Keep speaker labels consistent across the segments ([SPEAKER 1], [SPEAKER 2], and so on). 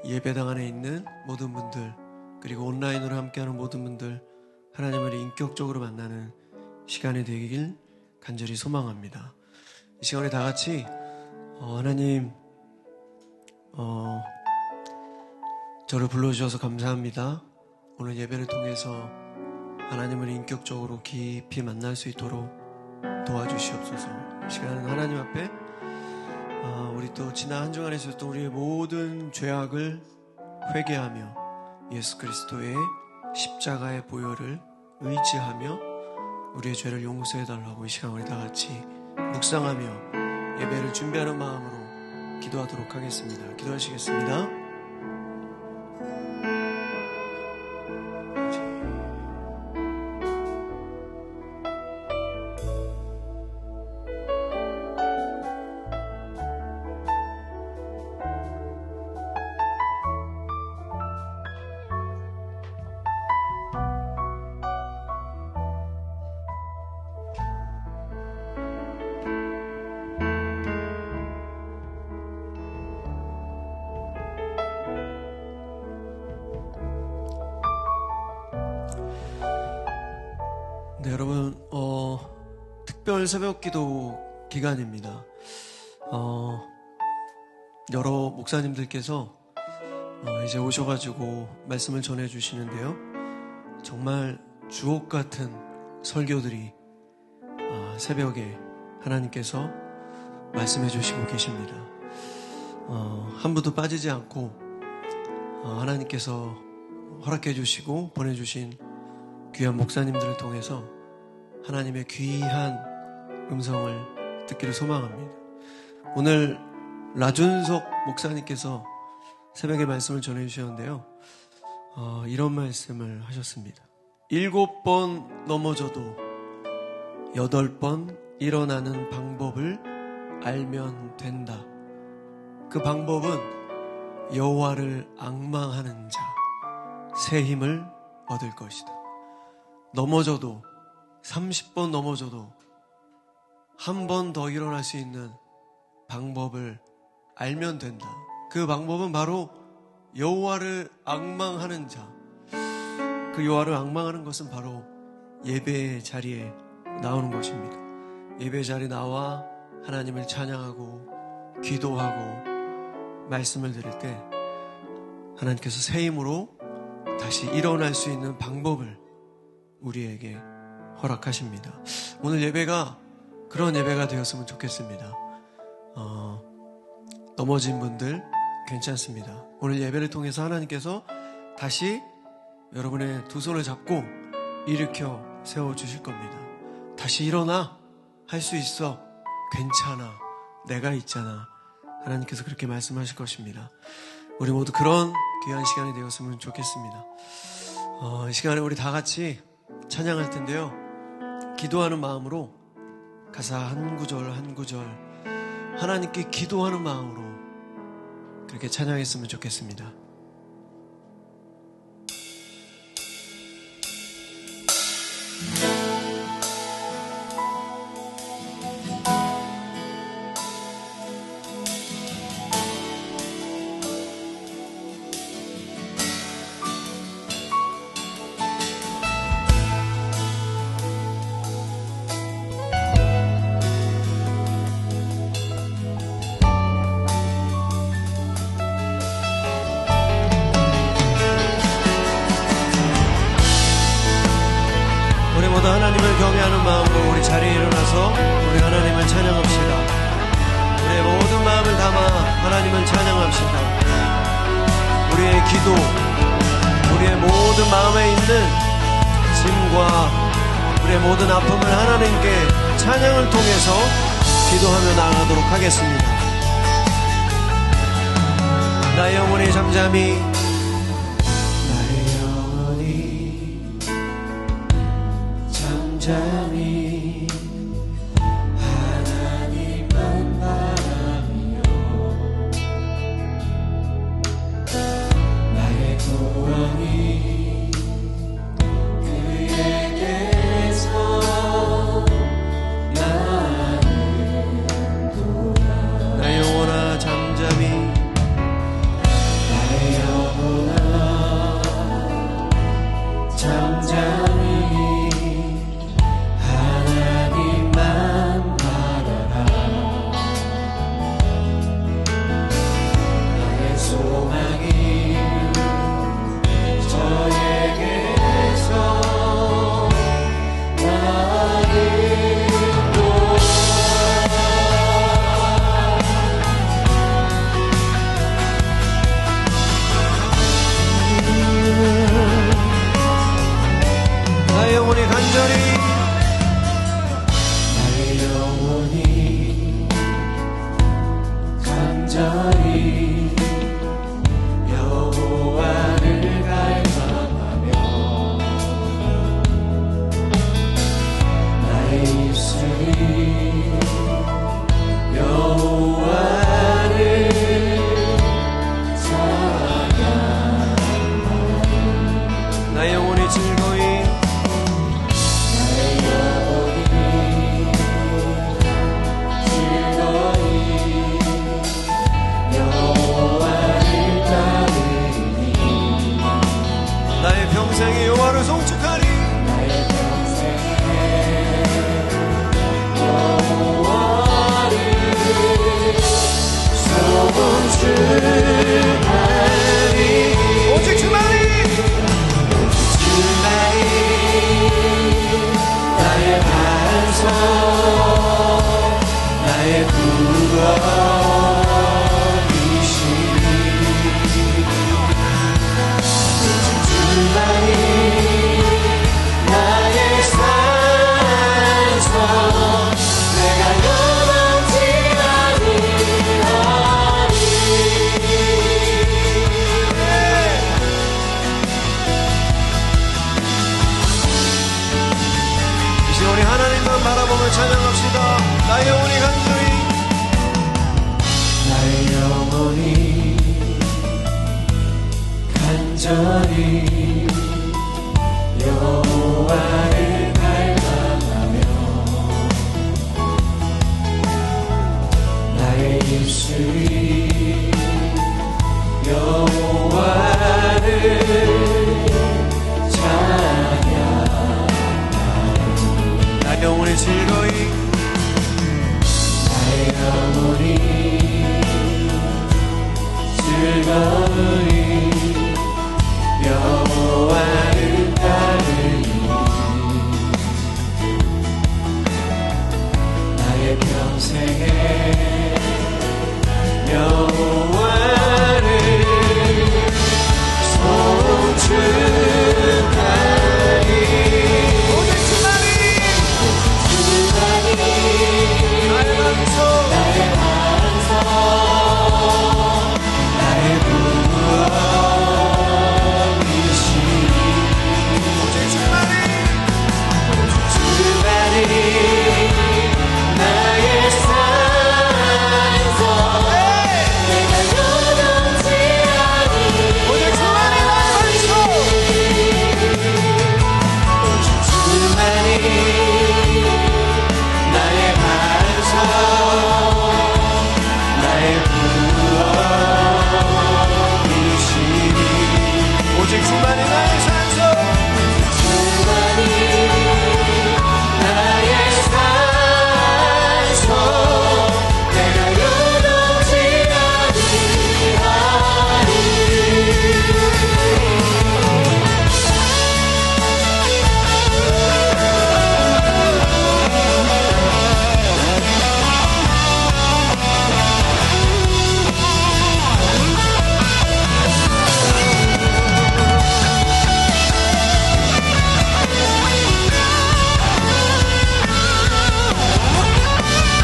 [SPEAKER 1] 예배당 안에 있는 모든 분들, 그리고 온라인으로 함께하는 모든 분들, 하나님을 인격적으로 만나는 시간이 되길 간절히 소망합니다. 이 시간에 다 같이 하나님 저를 불러주셔서 감사합니다. 오늘 예배를 통해서 하나님을 인격적으로 깊이 만날 수 있도록 도와주시옵소서. 이 시간은 하나님 앞에 우리 또 지난 한 주간에 있었던 우리의 모든 죄악을 회개하며 예수 그리스도의 십자가의 보혈을 의지하며 우리의 죄를 용서해달라고 이 시간 우리 다 같이 묵상하며 예배를 준비하는 마음으로 기도하도록 하겠습니다. 기도하시겠습니다. 네, 여러분, 특별 새벽기도 기간입니다. 여러 목사님들께서 이제 오셔가지고 말씀을 전해주시는데요. 정말 주옥 같은 설교들이 새벽에 하나님께서 말씀해 주시고 계십니다. 한 분도 빠지지 않고 하나님께서 허락해 주시고 보내주신 귀한 목사님들을 통해서 하나님의 귀한 음성을 듣기를 소망합니다. 오늘 라준석 목사님께서 새벽에 말씀을 전해주셨는데요. 이런 말씀을 하셨습니다. 7번 넘어져도 8번 일어나는 방법을 알면 된다. 그 방법은 여호와를 앙망하는 자, 새 힘을 얻을 것이다. 넘어져도 30번 넘어져도 한 번 더 일어날 수 있는 방법을 알면 된다. 그 방법은 바로 여호와를 앙망하는 자. 그 여호와를 앙망하는 것은 바로 예배의 자리에 나오는 것입니다. 예배 자리에 나와 하나님을 찬양하고 기도하고 말씀을 드릴 때 하나님께서 새 힘으로 다시 일어날 수 있는 방법을 우리에게 허락하십니다. 오늘 예배가 그런 예배가 되었으면 좋겠습니다. 넘어진 분들 괜찮습니다. 오늘 예배를 통해서 하나님께서 다시 여러분의 두 손을 잡고 일으켜 세워주실 겁니다. 다시 일어나, 할 수 있어, 괜찮아, 내가 있잖아. 하나님께서 그렇게 말씀하실 것입니다. 우리 모두 그런 귀한 시간이 되었으면 좋겠습니다. 이 시간에 우리 다 같이 찬양할 텐데요. 기도하는 마음으로 가사 한 구절 한 구절 하나님께 기도하는 마음으로 그렇게 찬양했으면 좋겠습니다. 하나님을 경외하는 마음으로 우리 자리에 일어나서 우리 하나님을 찬양합시다. 우리의 모든 마음을 담아 하나님을 찬양합시다. 우리의 기도, 우리의 모든 마음에 있는 짐과 우리의 모든 아픔을 하나님께 찬양을 통해서 기도하며 나아가도록 하겠습니다. 나의 영혼이 잠잠히 잠잠히 하나님만 바라며 나의 구원이 그에게서 나는 돌아 나의 영혼아 잠잠히 나의 찬양합시다. 나의 영혼이 간절히 여호와를 갈망하며 나의 입술이 여호와를 나의 영혼이 즐거이 나의 영혼이 즐거이 여호와를 따르니 나의 평생에 여호와를 송축하리 오직 주만이 나의 반석 나의 구원이시니 오직 주만이 나의 산성 내가 요동치 아니 오직 주만이 나의 반석 나의 구원이시니 오직 주만이 나의 산성 주만이 나의 산성 내가 요동치 아니하리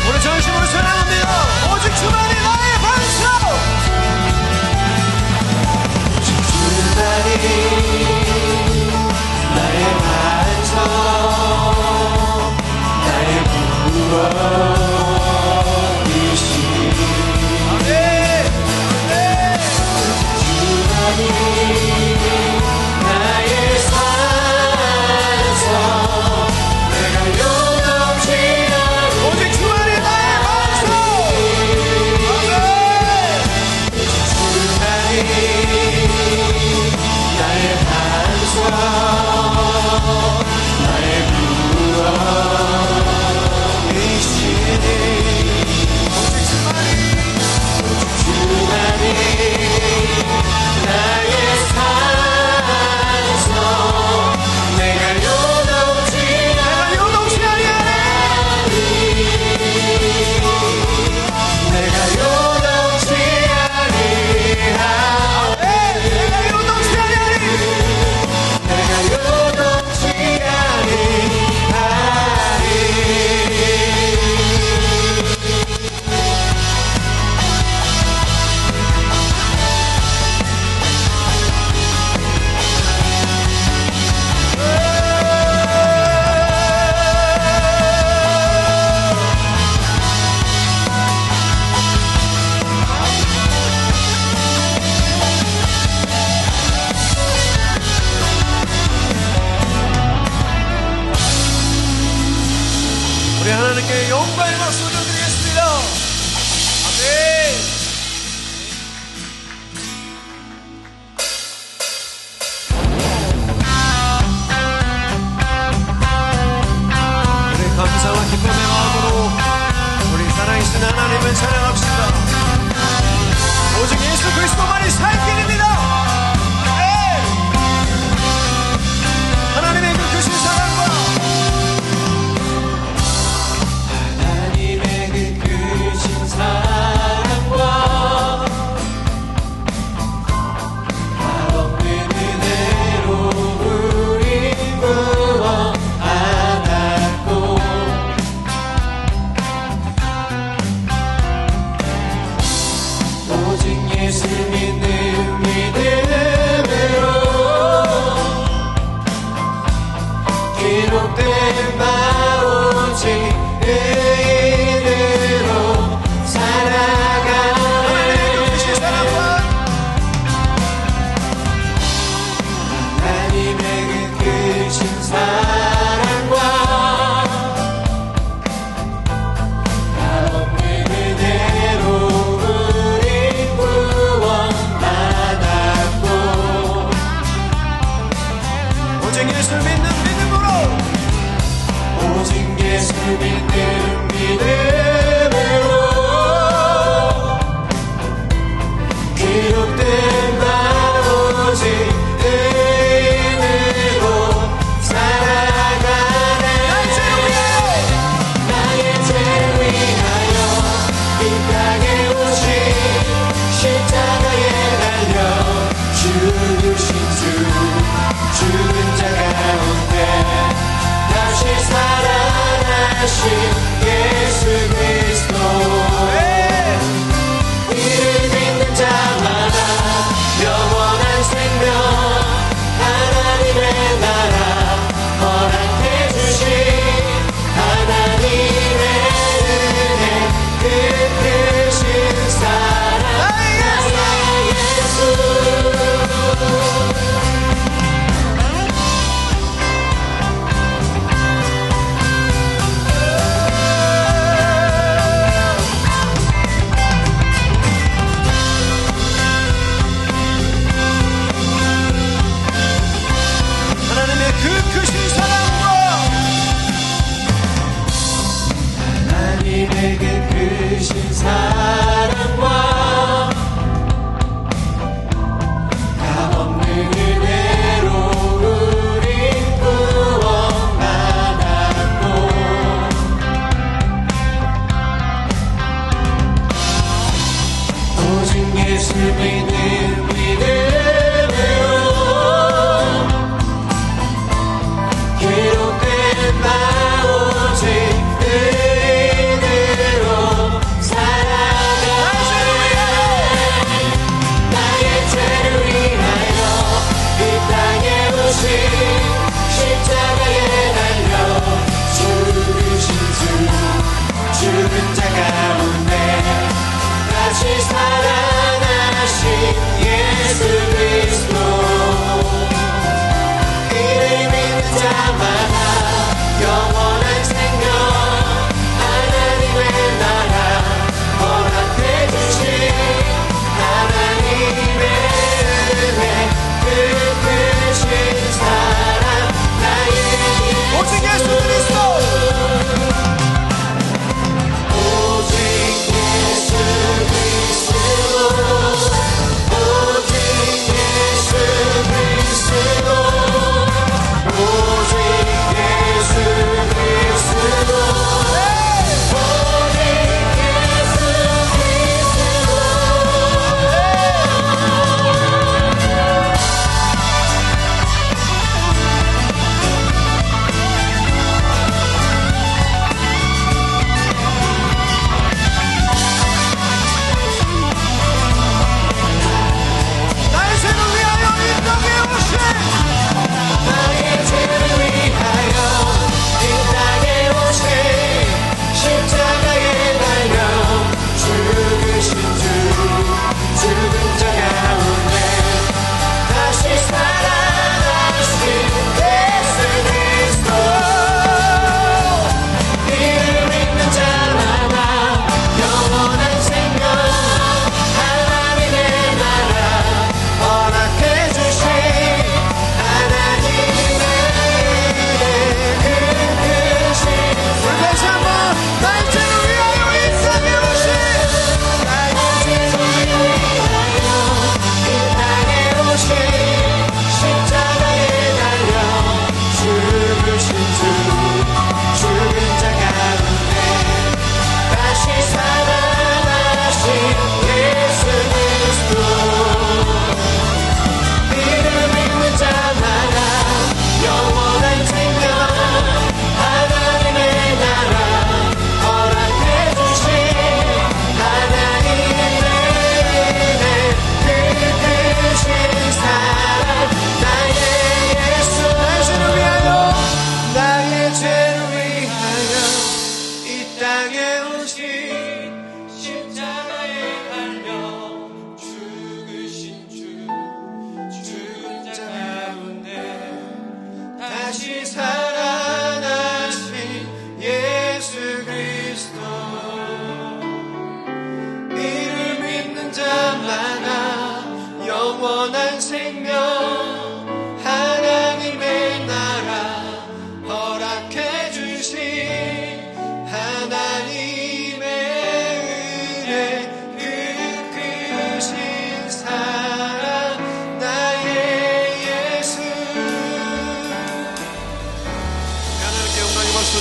[SPEAKER 1] 우리 전심으로 찬양합니다. 오직 주만이 나의 반석 오직 주만이 나의 반석 나의 구원이시니 아멘 주만이 나의 산성 내가 요동치 않니 오직 주만이 나의 반석 주만이 나의 반석 나의 구원이시니 오직 주만이 나의 산성 내가 요동치 아니하리 내가 요동치 아니하리 내가 요동치 아니하리 우리 하나님께 영광의 박수 드리겠습니다. 아멘. 우리 감사와 기쁨의 마음으로 우리 살아계신 하나님을 찬양합시다. 오직 예수 그리스도만이 살 길입니다. 아멘. 하나님의 그 크신 사랑과 하나님의 그 크신 사랑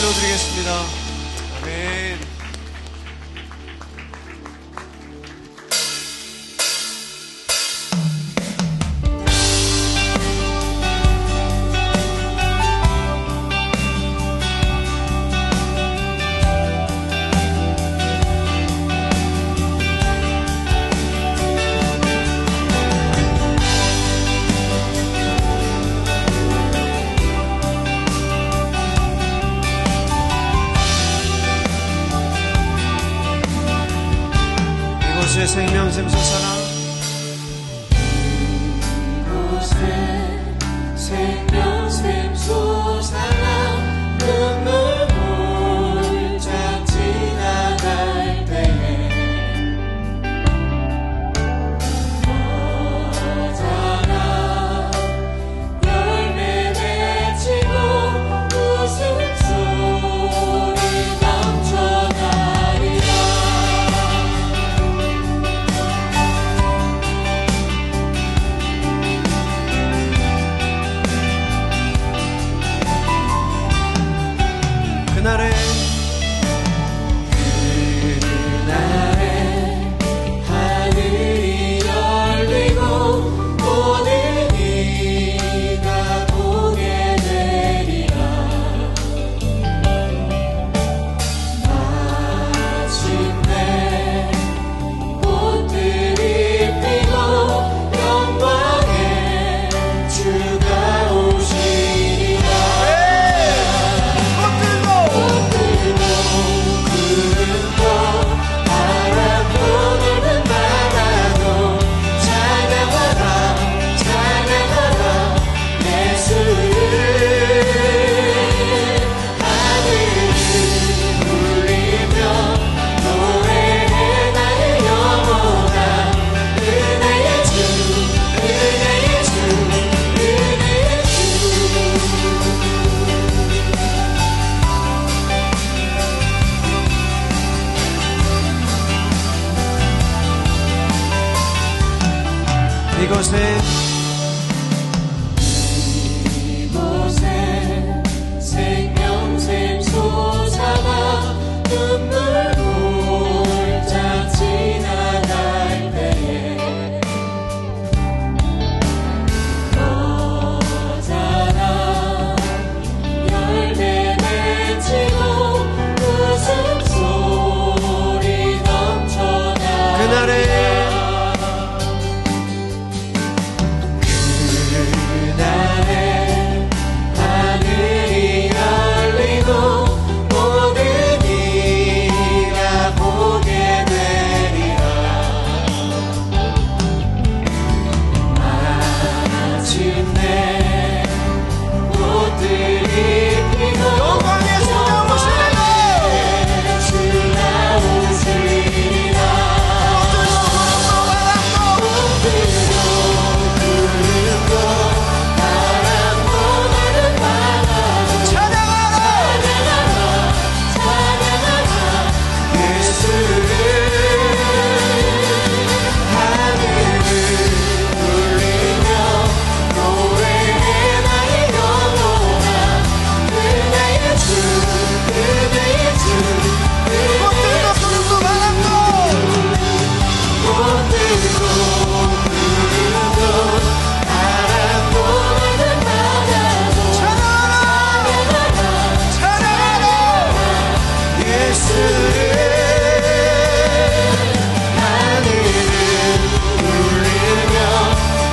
[SPEAKER 1] 올려드리겠습니다. 아멘. 이곳에 생명 샘솟아라.
[SPEAKER 2] 이곳에 생명 샘솟아라. 눈물 홀짝 지나갈 때에 어자나 열매 맺히고 웃음소리 넘쳐나리라.
[SPEAKER 1] 그날에
[SPEAKER 2] 하늘이 열리고 모든 이가 보게 되리라. 마침내 꽃들이 피고 영광의 주가 오시리라. 꽃들도 구름도 바람도 넓은 바다도 찬양하라 찬양하라 예수를. 하늘을 울리며 노래해 나의 영혼아. 은혜의 주 은혜의 주 은혜의 주.
[SPEAKER 1] 이곳에
[SPEAKER 2] 이곳에 생명 샘솟아라. 눈물 홀짝 지나갈 때에 어자나 열매 맺히고 웃음소리 넘쳐나리라.
[SPEAKER 1] 그날에
[SPEAKER 2] 그날에 하늘이 열리고 모든 이가 보게 되리라. 마침내 꽃들이 피고 영광의 주가 오시리라. 꽃들도 구름도 바람도 넓은 바다도 찬양하라 찬양하라 예수를. 하늘을 울리며 노래해 나의 영혼아. 은혜의 주 은혜의 주 꽃들도 구름도 바람도 꽃들도 구름도 바람도 넓은 바다도 찬양하라 찬양하라 예수를. 하늘을 울리며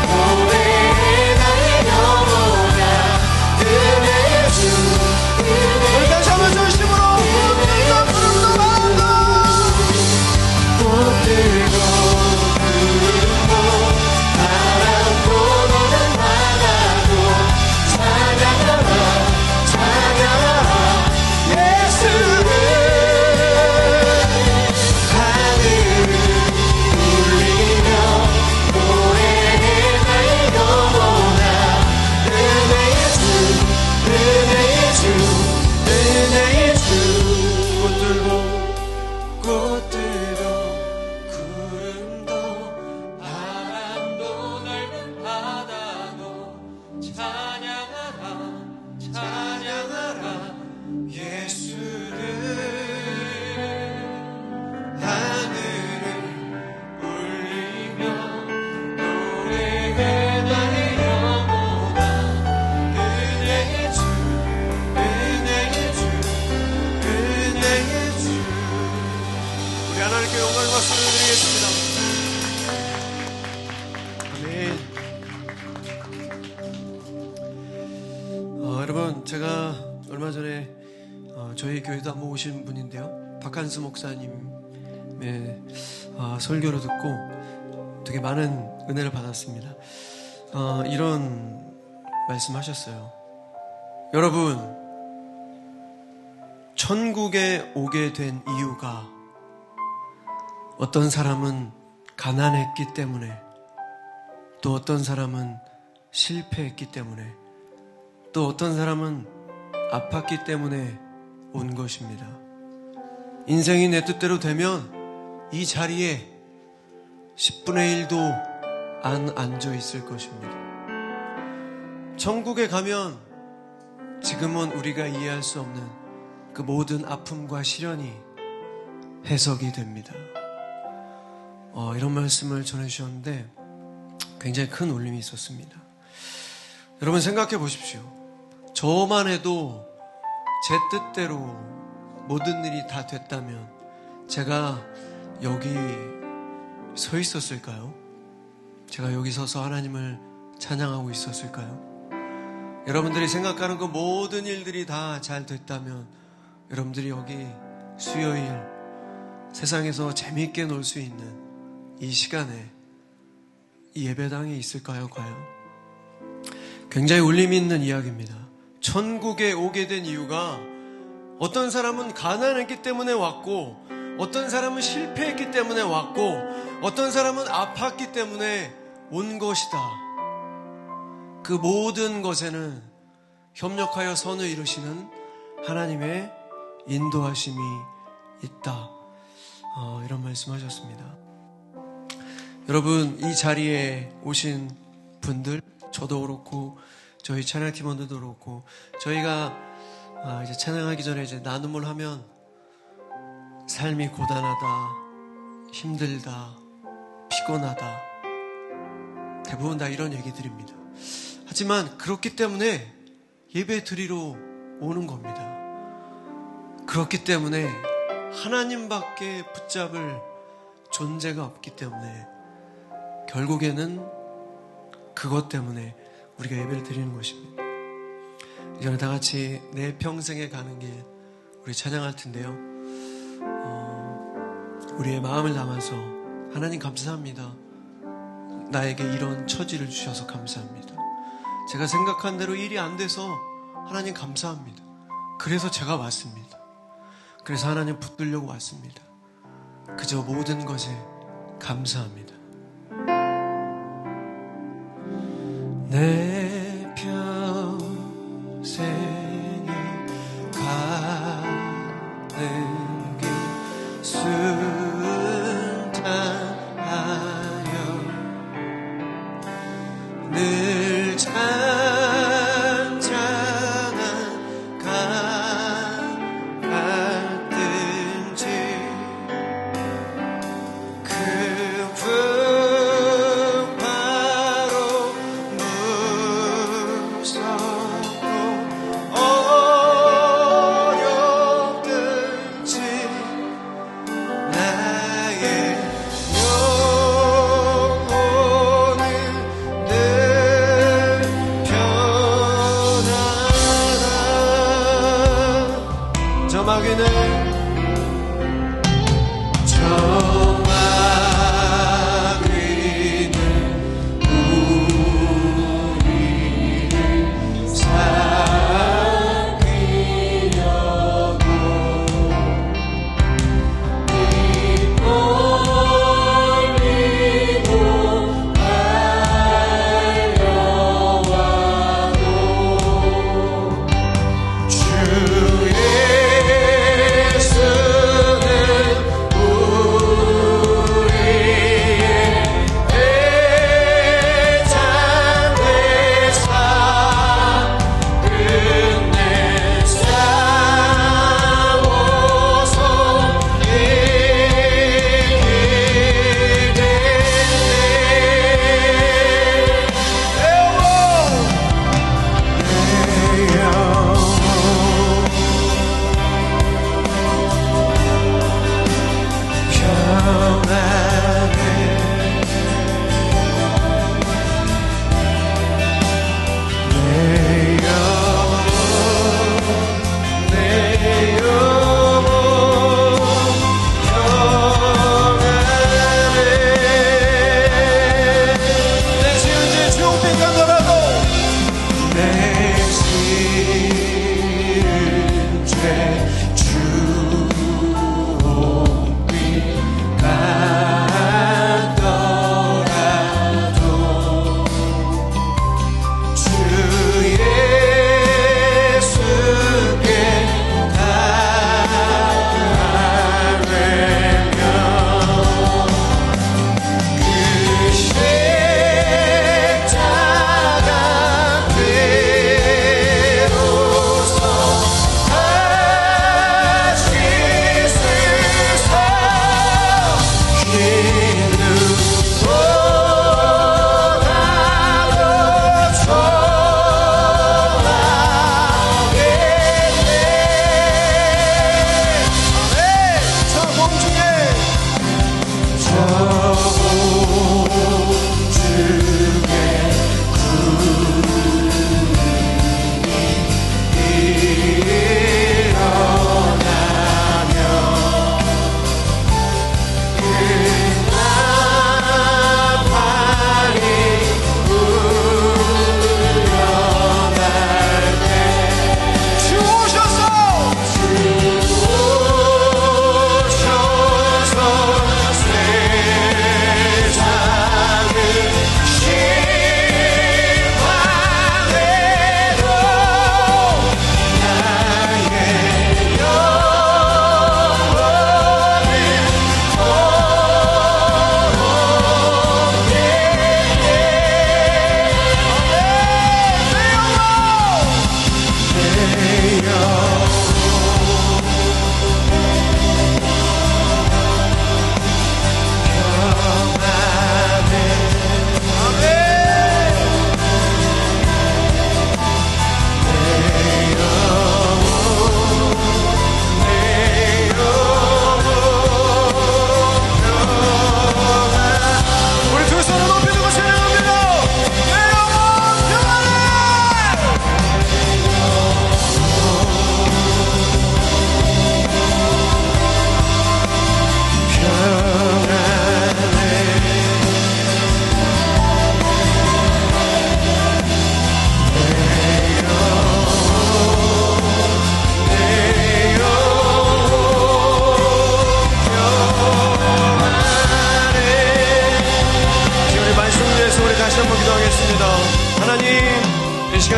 [SPEAKER 2] 노래해 나의 영혼아. 은혜의 주 은혜의
[SPEAKER 1] 다시 한번 중심으로
[SPEAKER 2] 꽃들도 구름도 바람도 넓은 바다도 찬양하라 찬양하라 예수를. 하늘을 울리며 노래해 나의 영혼아. 은혜의 주 은혜의 주 은혜의 주. 꽃들도 구름도 바람도 넓은 바다도 찬양하라 찬양하라 예수를. 하늘을 울리며 노래해 나의 영혼아. 은혜의 주 은혜의 주 은혜의 주.
[SPEAKER 1] 우리 하나님께 영광을 박수를 드리겠습니다. 아멘. 여러분, 제가 얼마 전에 저희 교회도 한번 오신 분인데요. 박한수 목사님의 설교를 듣고 되게 많은 은혜를 받았습니다. 이런 말씀하셨어요. 여러분, 천국에 오게 된 이유가 어떤 사람은 가난했기 때문에, 또 어떤 사람은 실패했기 때문에, 또 어떤 사람은 아팠기 때문에 온 것입니다. 인생이 내 뜻대로 되면 이 자리에 10분의 1도 안 앉아 있을 것입니다. 천국에 가면 지금은 우리가 이해할 수 없는 그 모든 아픔과 시련이 해석이 됩니다. 이런 말씀을 전해주셨는데 굉장히 큰 울림이 있었습니다. 여러분 생각해 보십시오. 저만 해도 제 뜻대로 모든 일이 다 됐다면 제가 여기 서 있었을까요? 제가 여기 서서 하나님을 찬양하고 있었을까요? 여러분들이 생각하는 그 모든 일들이 다 잘 됐다면 여러분들이 여기 수요일 세상에서 재미있게 놀 수 있는 이 시간에 이 예배당에 있을까요? 과연? 굉장히 울림이 있는 이야기입니다. 천국에 오게 된 이유가 어떤 사람은 가난했기 때문에 왔고, 어떤 사람은 실패했기 때문에 왔고, 어떤 사람은 아팠기 때문에 온 것이다. 그 모든 것에는 협력하여 선을 이루시는 하나님의 인도하심이 있다. 이런 말씀하셨습니다. 여러분, 이 자리에 오신 분들, 저도 그렇고 저희 찬양팀원들도 그렇고, 저희가 이제 찬양하기 전에 이제 나눔을 하면 삶이 고단하다, 힘들다, 피곤하다, 대부분 다 이런 얘기 드립니다. 하지만 그렇기 때문에 예배 드리러 오는 겁니다. 그렇기 때문에 하나님밖에 붙잡을 존재가 없기 때문에 결국에는 그것 때문에 우리가 예배를 드리는 것입니다. 이제 다 같이 내 평생에 가는 길 우리 찬양할 텐데요. 우리의 마음을 담아서 하나님 감사합니다. 나에게 이런 처지를 주셔서 감사합니다. 제가 생각한 대로 일이 안 돼서 하나님 감사합니다. 그래서 제가 왔습니다. 그래서 하나님 붙들려고 왔습니다. 그저 모든 것에 감사합니다. 내 평생에 가는 길 순탄하여 늘 잔잔한 강 같든지 그 풍파로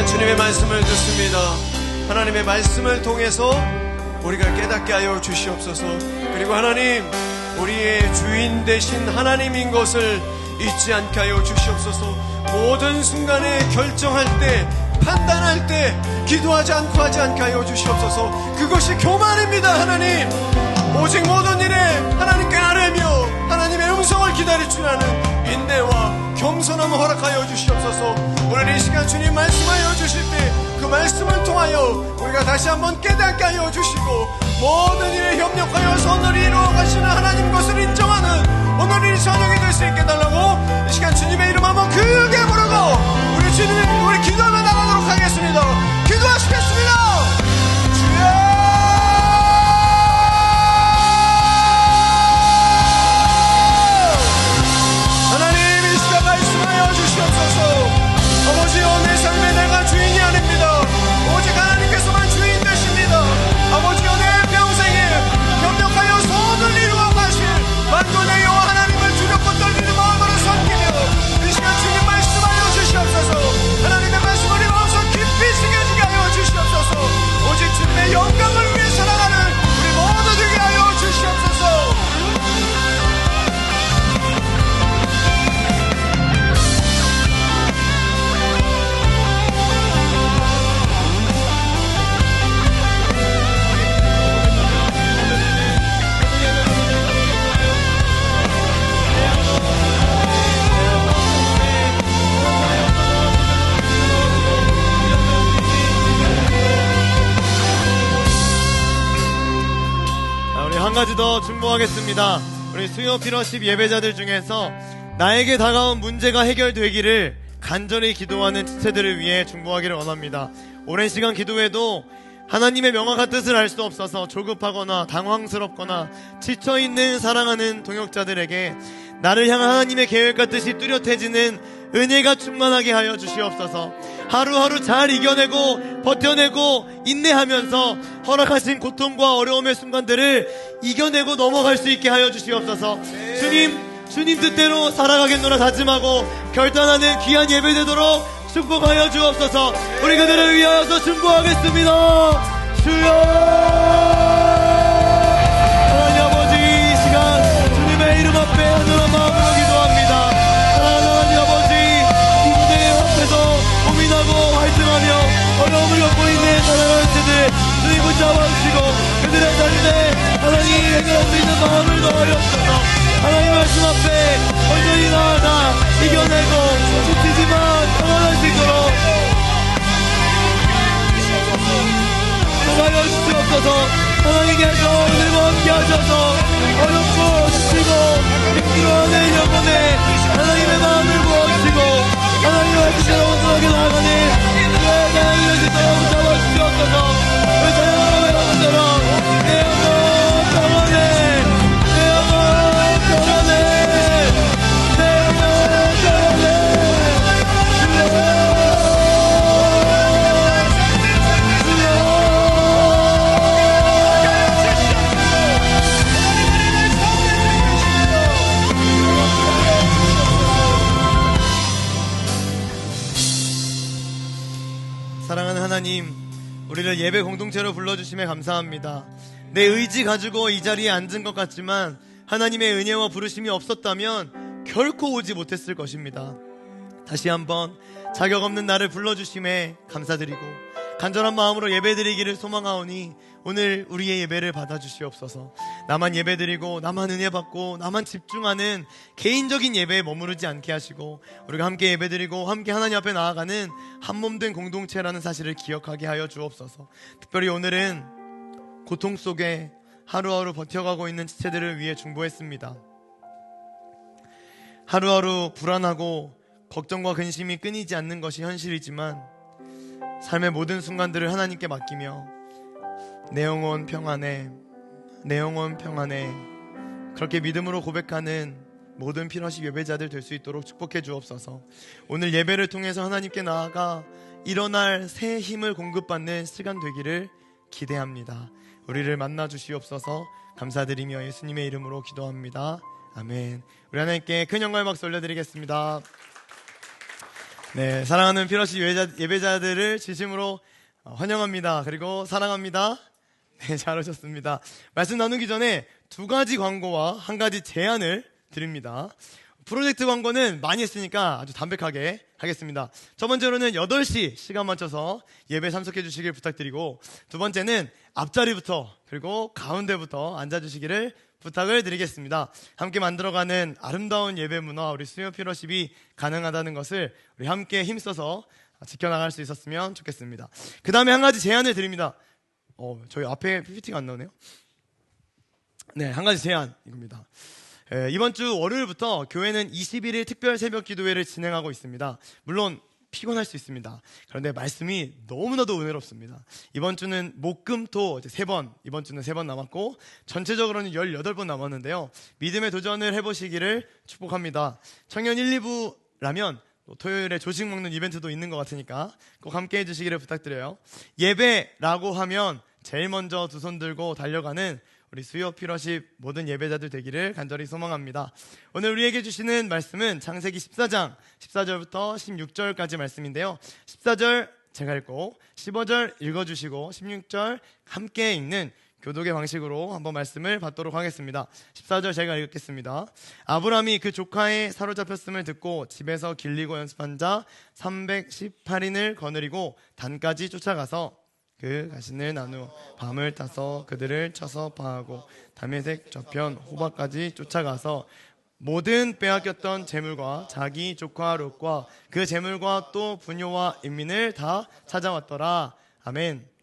[SPEAKER 1] 시간 주님의 말씀을 듣습니다. 하나님의 말씀을 통해서 우리가 깨닫게 하여 주시옵소서. 그리고 하나님, 우리의 주인 되신 하나님인 것을 잊지 않게 하여 주시옵소서. 모든 순간에 결정할 때, 판단할 때 기도하지 않고 하지 않게 하여 주시옵소서. 그것이 교만입니다. 하나님, 오직 모든 일에 하나님께 아뢰며 하나님의 음성을 기다릴 줄 아는 인내와 겸손함을 허락하여 주시옵소서. 오늘 이 시간 주님 말씀하여 주실 때 그 말씀을 통하여 우리가 다시 한번 깨닫게 하여 주시고, 모든 일에 협력하여 오늘 이루어 가시는 하나님 것을 인정하는 오늘 이 저녁이 될 수 있게 해달라고 이 시간 주님의 이름 한번 크게 부르고 우리 주님, 우리 기도하며 나가도록 하겠습니다. 기도하시겠습니다. 주여, 하나님 이 시간 말씀하여 주시옵소서. 아버지여, 내 삶에 내가 주인이 아닙니다. 오직 하나님께서만 주인 되십니다. 아버지여, 내 평생에 협력하여 선을 이루어 가실 만군의 여호와 하나님을 두렵고 떨리는 마음으로 섬기며 이 시간 주님 말씀하여 주시옵소서. 하나님의 말씀을 이루어서 깊이 새겨지게 하여 주시옵소서. 오직 주님의 영광을 위해 살아가는 우리 모두 되게 하여 주시옵소서.
[SPEAKER 3] 한 가지 더 중보하겠습니다. 우리 수요 피러십 예배자들 중에서 나에게 다가온 문제가 해결되기를 간절히 기도하는 지체들을 위해 중보하기를 원합니다. 오랜 시간 기도해도 하나님의 명확한 뜻을 알 수 없어서 조급하거나 당황스럽거나 지쳐있는 사랑하는 동역자들에게 나를 향한 하나님의 계획과 뜻이 뚜렷해지는 은혜가 충만하게 하여 주시옵소서. 하루하루 잘 이겨내고 버텨내고 인내하면서 허락하신 고통과 어려움의 순간들을 이겨내고 넘어갈 수 있게 하여 주시옵소서. 주님 뜻대로 살아가겠노라 다짐하고 결단하는 귀한 예배 되도록 축복하여 주옵소서. 우리 그들을 위하여서 중보하겠습니다. 주여, 하나님 아버지, 이 시간 주님의 이름 앞에 하늘한 마음으로 기도합니다. 하나님 아버지, 인내 앞에서 고민하고 활동하며 어려움을 겪고 있는 사랑하는 세들 주님 붙잡아주시고 그들의 삶에 하나님 해결할 수 있는 마음을 넣어주옵소서. 하나님 말씀 앞에 온전히 나아가 이겨내고 지치지만 평안할 수 있도록 하여 주시옵소서. 하나님께서 오늘과 함께 하셔서 어렵고 지치고 힘들어하는 영혼에 하나님의 마음을 부어주시고 하나님의 말씀대로 온전하게 나아가는 그의 자녀를 위해서 붙잡아 주시옵소서. 그 자녀의 여러분처럼 내 영혼 평안해, 내 영혼 평안해, 내 영혼 평안해. 사랑하는 하나님, 우리를 예배 공동체로 불러주심에 감사합니다. 내 의지 가지고 이 자리에 앉은 것 같지만 하나님의 은혜와 부르심이 없었다면 결코 오지 못했을 것입니다. 다시 한번 자격 없는 나를 불러주심에 감사드리고 간절한 마음으로 예배드리기를 소망하오니 오늘 우리의 예배를 받아주시옵소서. 나만 예배드리고 나만 은혜 받고 나만 집중하는 개인적인 예배에 머무르지 않게 하시고 우리가 함께 예배드리고 함께 하나님 앞에 나아가는 한몸된 공동체라는 사실을 기억하게 하여 주옵소서. 특별히 오늘은 고통 속에 하루하루 버텨가고 있는 지체들을 위해 중보했습니다. 하루하루 불안하고 걱정과 근심이 끊이지 않는 것이 현실이지만 삶의 모든 순간들을 하나님께 맡기며 내 영혼 평안해, 내 영혼 평안해, 그렇게 믿음으로 고백하는 모든 피러십 예배자들 될 수 있도록 축복해 주옵소서. 오늘 예배를 통해서 하나님께 나아가 일어날 새 힘을 공급받는 시간 되기를 기대합니다. 우리를 만나 주시옵소서. 감사드리며 예수님의 이름으로 기도합니다. 아멘. 우리 하나님께 큰 영광의 박수 올려드리겠습니다. 네, 사랑하는 피러시 예배자들을 진심으로 환영합니다. 그리고 사랑합니다. 네, 잘 오셨습니다. 말씀 나누기 전에 두 가지 광고와 한 가지 제안을 드립니다. 프로젝트 광고는 많이 했으니까 아주 담백하게 하겠습니다. 첫 번째로는 8시 시간 맞춰서 예배 참석해 주시길 부탁드리고, 두 번째는 앞자리부터 그리고 가운데부터 앉아주시기를 부탁을 드리겠습니다. 함께 만들어가는 아름다운 예배 문화, 우리 수요 피러십이 가능하다는 것을 우리 함께 힘써서 지켜나갈 수 있었으면 좋겠습니다. 그 다음에 한 가지 제안을 드립니다. 저희 앞에 PPT가 안 나오네요. 네, 한 가지 제안 이겁니다. 이번 주 월요일부터 교회는 21일 특별 새벽 기도회를 진행하고 있습니다. 물론 피곤할 수 있습니다. 그런데 말씀이 너무나도 은혜롭습니다. 이번 주는 목금토 3번, 이번 주는 3번 남았고 전체적으로는 18번 남았는데요. 믿음의 도전을 해보시기를 축복합니다. 청년 1, 2부라면 토요일에 조식 먹는 이벤트도 있는 것 같으니까 꼭 함께 해주시기를 부탁드려요. 예배라고 하면 제일 먼저 두 손 들고 달려가는 우리 수요 피러십 모든 예배자들 되기를 간절히 소망합니다. 오늘 우리에게 주시는 말씀은 창세기 14장 14절부터 16절까지 말씀인데요. 14절 제가 읽고 15절 읽어주시고 16절 함께 읽는 교독의 방식으로 한번 말씀을 받도록 하겠습니다. 14절 제가 읽겠습니다. 아브람이 그 조카의 사로잡혔음을 듣고 집에서 길리고 연습한 자 318인을 거느리고 단까지 쫓아가서 그 가신을 나누어 밤을 타서 그들을 쳐서 파하고 다메섹 저편 호박까지 쫓아가서 모든 빼앗겼던 재물과 자기 조카 롯과 그 재물과 또 부녀와 인민을 다 찾아왔더라. 아멘.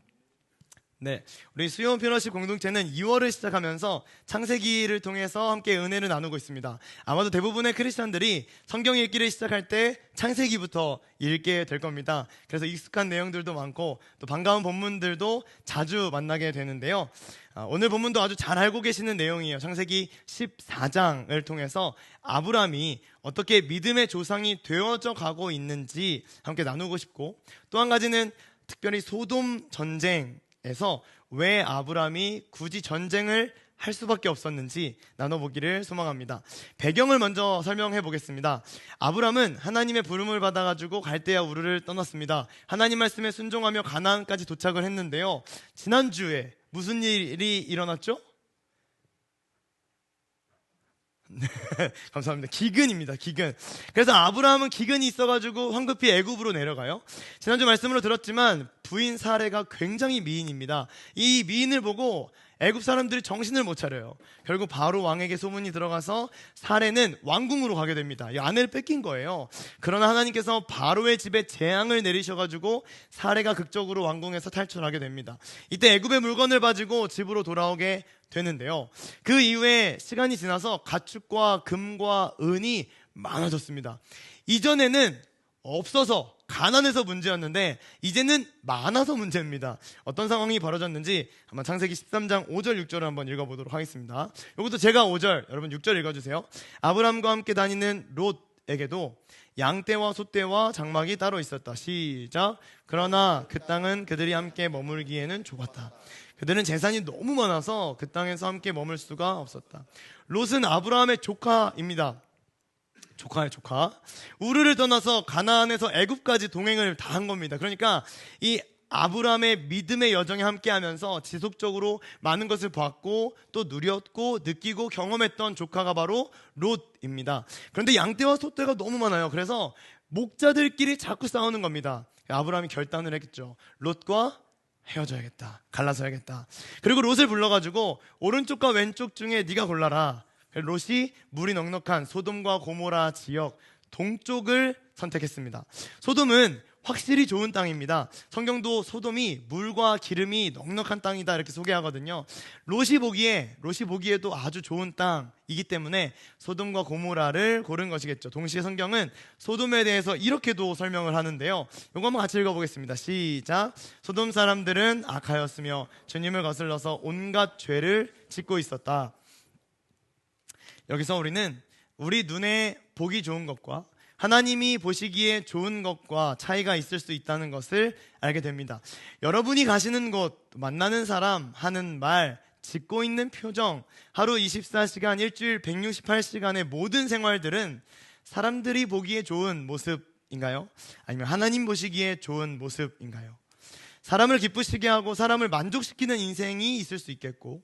[SPEAKER 3] 네, 우리 수요 피러십 공동체는 2월을 시작하면서 창세기를 통해서 함께 은혜를 나누고 있습니다. 아마도 대부분의 크리스찬들이 성경 읽기를 시작할 때 창세기부터 읽게 될 겁니다. 그래서 익숙한 내용들도 많고 또 반가운 본문들도 자주 만나게 되는데요. 오늘 본문도 아주 잘 알고 계시는 내용이에요. 창세기 14장을 통해서 아브람이 어떻게 믿음의 조상이 되어져 가고 있는지 함께 나누고 싶고, 또 한 가지는 특별히 소돔 전쟁에서 왜 아브람이 굳이 전쟁을 할 수밖에 없었는지 나눠보기를 소망합니다. 배경을 먼저 설명해 보겠습니다. 아브람은 하나님의 부름을 받아가지고 갈대아 우르를 떠났습니다. 하나님 말씀에 순종하며 가나안까지 도착을 했는데요. 지난주에 무슨 일이 일어났죠? 네, 감사합니다. 기근입니다. 기근. 그래서 아브라함은 기근이 있어가지고 황급히 애굽으로 내려가요. 지난주 말씀으로 들었지만 부인 사레가 굉장히 미인입니다. 이 미인을 보고 애굽 사람들이 정신을 못 차려요. 결국 바로 왕에게 소문이 들어가서 사레는 왕궁으로 가게 됩니다. 이 아내를 뺏긴 거예요. 그러나 하나님께서 바로의 집에 재앙을 내리셔가지고 사레가 극적으로 왕궁에서 탈출하게 됩니다. 이때 애굽의 물건을 가지고 집으로 돌아오게 되는데요. 그 이후에 시간이 지나서 가축과 금과 은이 많아졌습니다. 이전에는 없어서 가난해서 문제였는데 이제는 많아서 문제입니다. 어떤 상황이 벌어졌는지 한번 창세기 13장 5절 6절을 한번 읽어보도록 하겠습니다. 이것도 제가 5절, 여러분 6절 읽어주세요. 아브람과 함께 다니는 롯에게도 양떼와 소떼와 장막이 따로 있었다. 시작. 그러나 그 땅은 그들이 함께 머물기에는 좁았다. 그들은 재산이 너무 많아서 그 땅에서 함께 머물 수가 없었다. 롯은 아브라함의 조카입니다. 조카예요, 조카. 우르를 떠나서 가나안에서 애굽까지 동행을 다 한 겁니다. 그러니까 이 아브라함의 믿음의 여정에 함께하면서 지속적으로 많은 것을 봤고 또 누렸고 느끼고 경험했던 조카가 바로 롯입니다. 그런데 양떼와 소떼가 너무 많아요. 그래서 목자들끼리 자꾸 싸우는 겁니다. 아브라함이 결단을 했겠죠. 롯과 헤어져야겠다. 갈라서야겠다. 그리고 롯을 불러가지고 오른쪽과 왼쪽 중에 네가 골라라. 롯이 물이 넉넉한 소돔과 고모라 지역 동쪽을 선택했습니다. 소돔은 확실히 좋은 땅입니다. 성경도 소돔이 물과 기름이 넉넉한 땅이다 이렇게 소개하거든요. 롯이 보기에도 아주 좋은 땅이기 때문에 소돔과 고모라를 고른 것이겠죠. 동시에 성경은 소돔에 대해서 이렇게도 설명을 하는데요. 이거 한번 같이 읽어보겠습니다. 시작. 소돔 사람들은 악하였으며 주님을 거슬러서 온갖 죄를 짓고 있었다. 여기서 우리는 우리 눈에 보기 좋은 것과 하나님이 보시기에 좋은 것과 차이가 있을 수 있다는 것을 알게 됩니다. 여러분이 가시는 곳, 만나는 사람, 하는 말, 짓고 있는 표정, 하루 24시간, 일주일 168시간의 모든 생활들은 사람들이 보기에 좋은 모습 모습인가요? 아니면 하나님 보시기에 좋은 모습인가요? 사람을 기쁘시게 하고 사람을 만족시키는 인생이 있을 수 있겠고,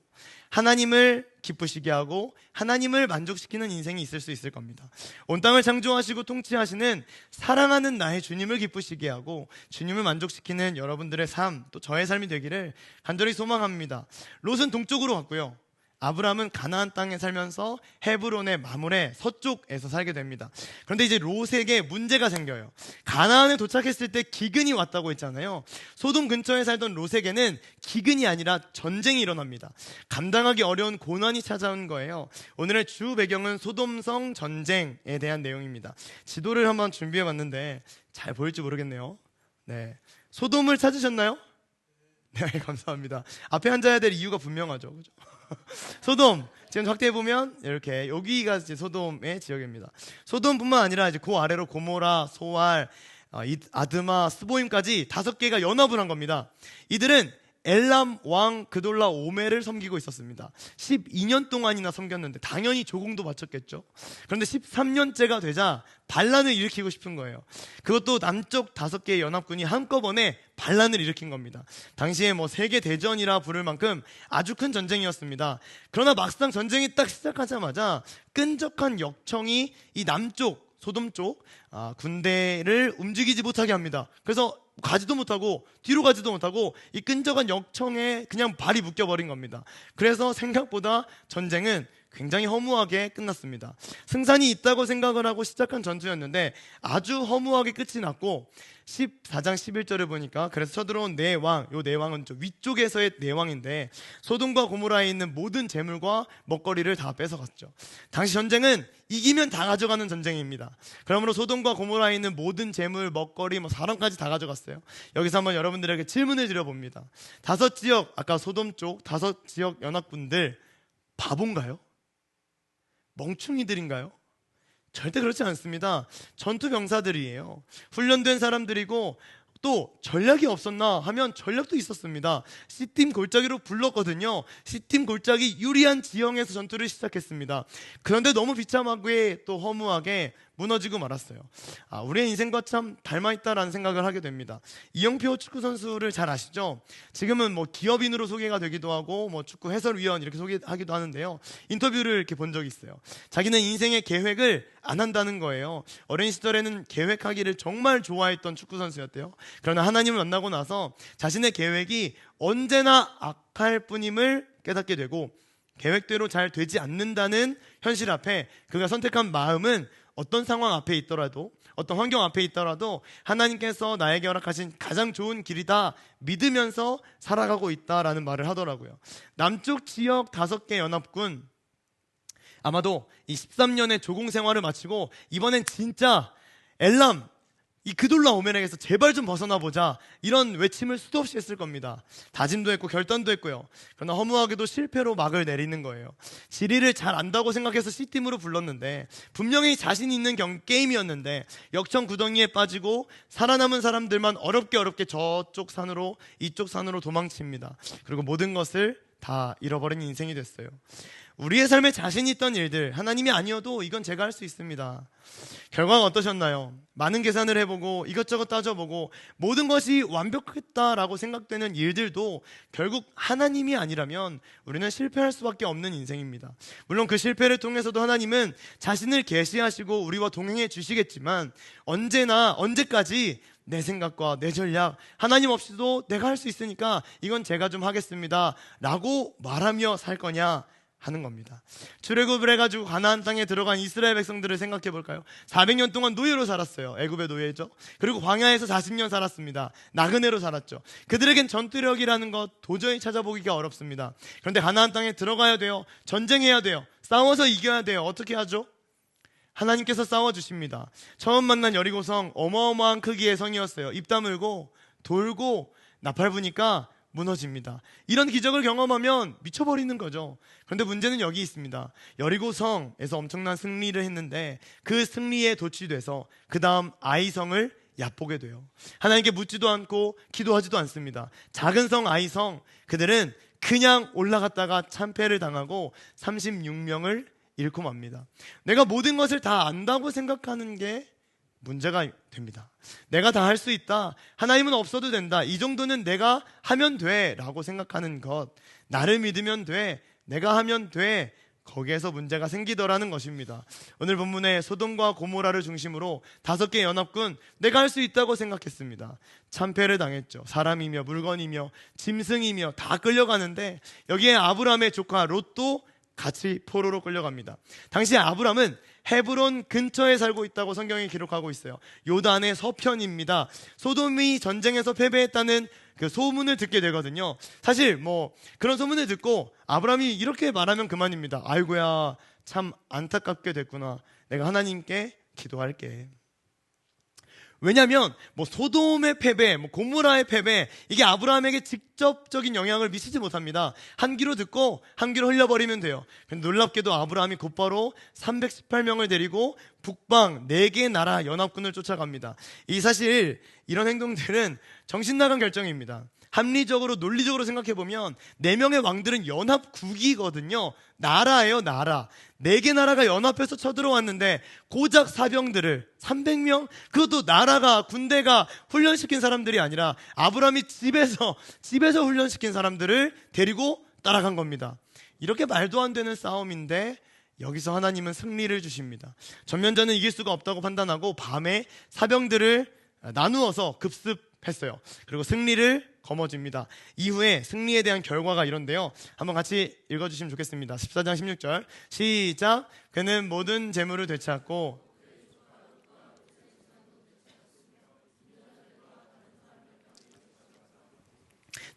[SPEAKER 3] 하나님을 기쁘시게 하고 하나님을 만족시키는 인생이 있을 수 있을 겁니다. 온 땅을 창조하시고 통치하시는 사랑하는 나의 주님을 기쁘시게 하고 주님을 만족시키는 여러분들의 삶, 또 저의 삶이 되기를 간절히 소망합니다. 롯은 동쪽으로 갔고요, 아브라함은 가나안 땅에 살면서 헤브론의 마물의 서쪽에서 살게 됩니다. 그런데 이제 롯에게 문제가 생겨요. 가나안에 도착했을 때 기근이 왔다고 했잖아요. 소돔 근처에 살던 롯에게는 기근이 아니라 전쟁이 일어납니다. 감당하기 어려운 고난이 찾아온 거예요. 오늘의 주 배경은 소돔성 전쟁에 대한 내용입니다. 지도를 한번 준비해 봤는데 잘 보일지 모르겠네요. 네, 소돔을 찾으셨나요? 네, 감사합니다. 앞에 앉아야 될 이유가 분명하죠, 그죠? 소돔, 지금 확대해 보면 이렇게 여기가 이제 소돔의 지역입니다. 소돔뿐만 아니라 이제 그 아래로 고모라, 소알, 아드마, 스보임까지 5개가 연합을 한 겁니다. 이들은 엘람 왕 그돌라 오메를 섬기고 있었습니다. 12년 동안이나 섬겼는데 당연히 조공도 바쳤겠죠. 그런데 13년째가 되자 반란을 일으키고 싶은 거예요. 그것도 남쪽 5개의 연합군이 한꺼번에 반란을 일으킨 겁니다. 당시에 뭐 세계 대전이라 부를 만큼 아주 큰 전쟁이었습니다. 그러나 막상 전쟁이 딱 시작하자마자 끈적한 역청이 이 남쪽 소돔 쪽 군대를 움직이지 못하게 합니다. 그래서 가지도 못하고 뒤로 가지도 못하고 이 끈적한 역청에 그냥 발이 묶여버린 겁니다. 그래서 생각보다 전쟁은 굉장히 허무하게 끝났습니다. 승산이 있다고 생각을 하고 시작한 전투였는데 아주 허무하게 끝이 났고, 14장 11절을 보니까 그래서 쳐들어온 네 왕, 요 네 왕은 저 위쪽에서의 네 왕인데 소돔과 고모라에 있는 모든 재물과 먹거리를 다 뺏어갔죠. 당시 전쟁은 이기면 다 가져가는 전쟁입니다. 그러므로 소돔과 고모라에 있는 모든 재물, 먹거리, 사람까지 다 가져갔어요. 여기서 한번 여러분들에게 질문을 드려봅니다. 5지역, 아까 소돔 쪽 5지역 연합군들 바본가요? 멍충이들인가요? 절대 그렇지 않습니다. 전투병사들이에요. 훈련된 사람들이고, 또 전략이 없었나 하면 전략도 있었습니다. C팀 골짜기로 불렀거든요. C팀 골짜기 유리한 지형에서 전투를 시작했습니다. 그런데 너무 비참하게 또 허무하게 무너지고 말았어요. 우리의 인생과 참 닮아있다라는 생각을 하게 됩니다. 이영표 축구 선수를 잘 아시죠? 지금은 기업인으로 소개가 되기도 하고 축구 해설위원 이렇게 소개하기도 하는데요. 인터뷰를 이렇게 본 적이 있어요. 자기는 인생의 계획을 안 한다는 거예요. 어린 시절에는 계획하기를 정말 좋아했던 축구 선수였대요. 그러나 하나님을 만나고 나서 자신의 계획이 언제나 악할 뿐임을 깨닫게 되고, 계획대로 잘 되지 않는다는 현실 앞에 그가 선택한 마음은 어떤 상황 앞에 있더라도, 어떤 환경 앞에 있더라도 하나님께서 나에게 허락하신 가장 좋은 길이다 믿으면서 살아가고 있다라는 말을 하더라고요. 남쪽 지역 5개 연합군, 아마도 이 13년의 조공 생활을 마치고 이번엔 진짜 엘람, 이 그돌라 오멜에게서 제발 좀 벗어나 보자, 이런 외침을 수도 없이 했을 겁니다. 다짐도 했고 결단도 했고요. 그러나 허무하게도 실패로 막을 내리는 거예요. 지리를 잘 안다고 생각해서 C팀으로 불렀는데 분명히 자신 있는 게임이었는데 역청 구덩이에 빠지고 살아남은 사람들만 어렵게 저쪽 산으로 이쪽 산으로 도망칩니다. 그리고 모든 것을 다 잃어버린 인생이 됐어요. 우리의 삶에 자신 있던 일들, 하나님이 아니어도 이건 제가 할 수 있습니다. 결과가 어떠셨나요? 많은 계산을 해보고 이것저것 따져보고 모든 것이 완벽했다라고 생각되는 일들도 결국 하나님이 아니라면 우리는 실패할 수밖에 없는 인생입니다. 물론 그 실패를 통해서도 하나님은 자신을 계시하시고 우리와 동행해 주시겠지만, 언제까지 내 생각과 내 전략, 하나님 없이도 내가 할 수 있으니까 이건 제가 좀 하겠습니다 라고 말하며 살 거냐 하는 겁니다. 출애굽을 해가지고 가나안 땅에 들어간 이스라엘 백성들을 생각해 볼까요? 400년 동안 노예로 살았어요. 애굽의 노예죠. 그리고 광야에서 40년 살았습니다. 나그네로 살았죠. 그들에겐 전투력이라는 것 도저히 찾아보기가 어렵습니다. 그런데 가나안 땅에 들어가야 돼요. 전쟁해야 돼요. 싸워서 이겨야 돼요. 어떻게 하죠? 하나님께서 싸워주십니다. 처음 만난 여리고성, 어마어마한 크기의 성이었어요. 입 다물고 돌고 나팔 부니까 무너집니다. 이런 기적을 경험하면 미쳐버리는 거죠. 그런데 문제는 여기 있습니다. 여리고성에서 엄청난 승리를 했는데 그 승리에 도취돼서 그 다음 아이성을 얕보게 돼요. 하나님께 묻지도 않고 기도하지도 않습니다. 작은 성 아이성, 그들은 그냥 올라갔다가 참패를 당하고 36명을 잃고 맙니다. 내가 모든 것을 다 안다고 생각하는 게 문제가 됩니다. 내가 다 할 수 있다. 하나님은 없어도 된다. 이 정도는 내가 하면 돼. 라고 생각하는 것. 나를 믿으면 돼. 내가 하면 돼. 거기에서 문제가 생기더라는 것입니다. 오늘 본문에 소돔과 고모라를 중심으로 5개 연합군, 내가 할 수 있다고 생각했습니다. 참패를 당했죠. 사람이며 물건이며 짐승이며 다 끌려가는데 여기에 아브람의 조카 롯도 같이 포로로 끌려갑니다. 당시 아브람은 헤브론 근처에 살고 있다고 성경이 기록하고 있어요. 요단의 서편입니다. 소돔이 전쟁에서 패배했다는 그 소문을 듣게 되거든요. 사실 뭐 그런 소문을 듣고 아브람이 이렇게 말하면 그만입니다. 아이고야, 참 안타깝게 됐구나. 내가 하나님께 기도할게. 왜냐하면 뭐 소돔의 패배, 뭐 고모라의 패배, 이게 아브라함에게 직접적인 영향을 미치지 못합니다. 한 귀로 듣고 한 귀로 흘려버리면 돼요. 놀랍게도 아브라함이 곧바로 318명을 데리고 북방 4개 나라 연합군을 쫓아갑니다. 이 사실 이런 행동들은 정신 나간 결정입니다. 합리적으로 논리적으로 생각해보면 4명의 왕들은 연합국이거든요. 나라예요, 나라. 4개 나라가 연합해서 쳐들어왔는데 고작 사병들을 300명? 그것도 나라가, 군대가 훈련시킨 사람들이 아니라 아브라함이 집에서 훈련시킨 사람들을 데리고 따라간 겁니다. 이렇게 말도 안 되는 싸움인데 여기서 하나님은 승리를 주십니다. 전면전은 이길 수가 없다고 판단하고 밤에 사병들을 나누어서 급습했어요. 그리고 승리를 거머쥡니다. 이후에 승리에 대한 결과가 이런데요. 한번 같이 읽어주시면 좋겠습니다. 14장 16절 시작. 그는 모든 재물을 되찾고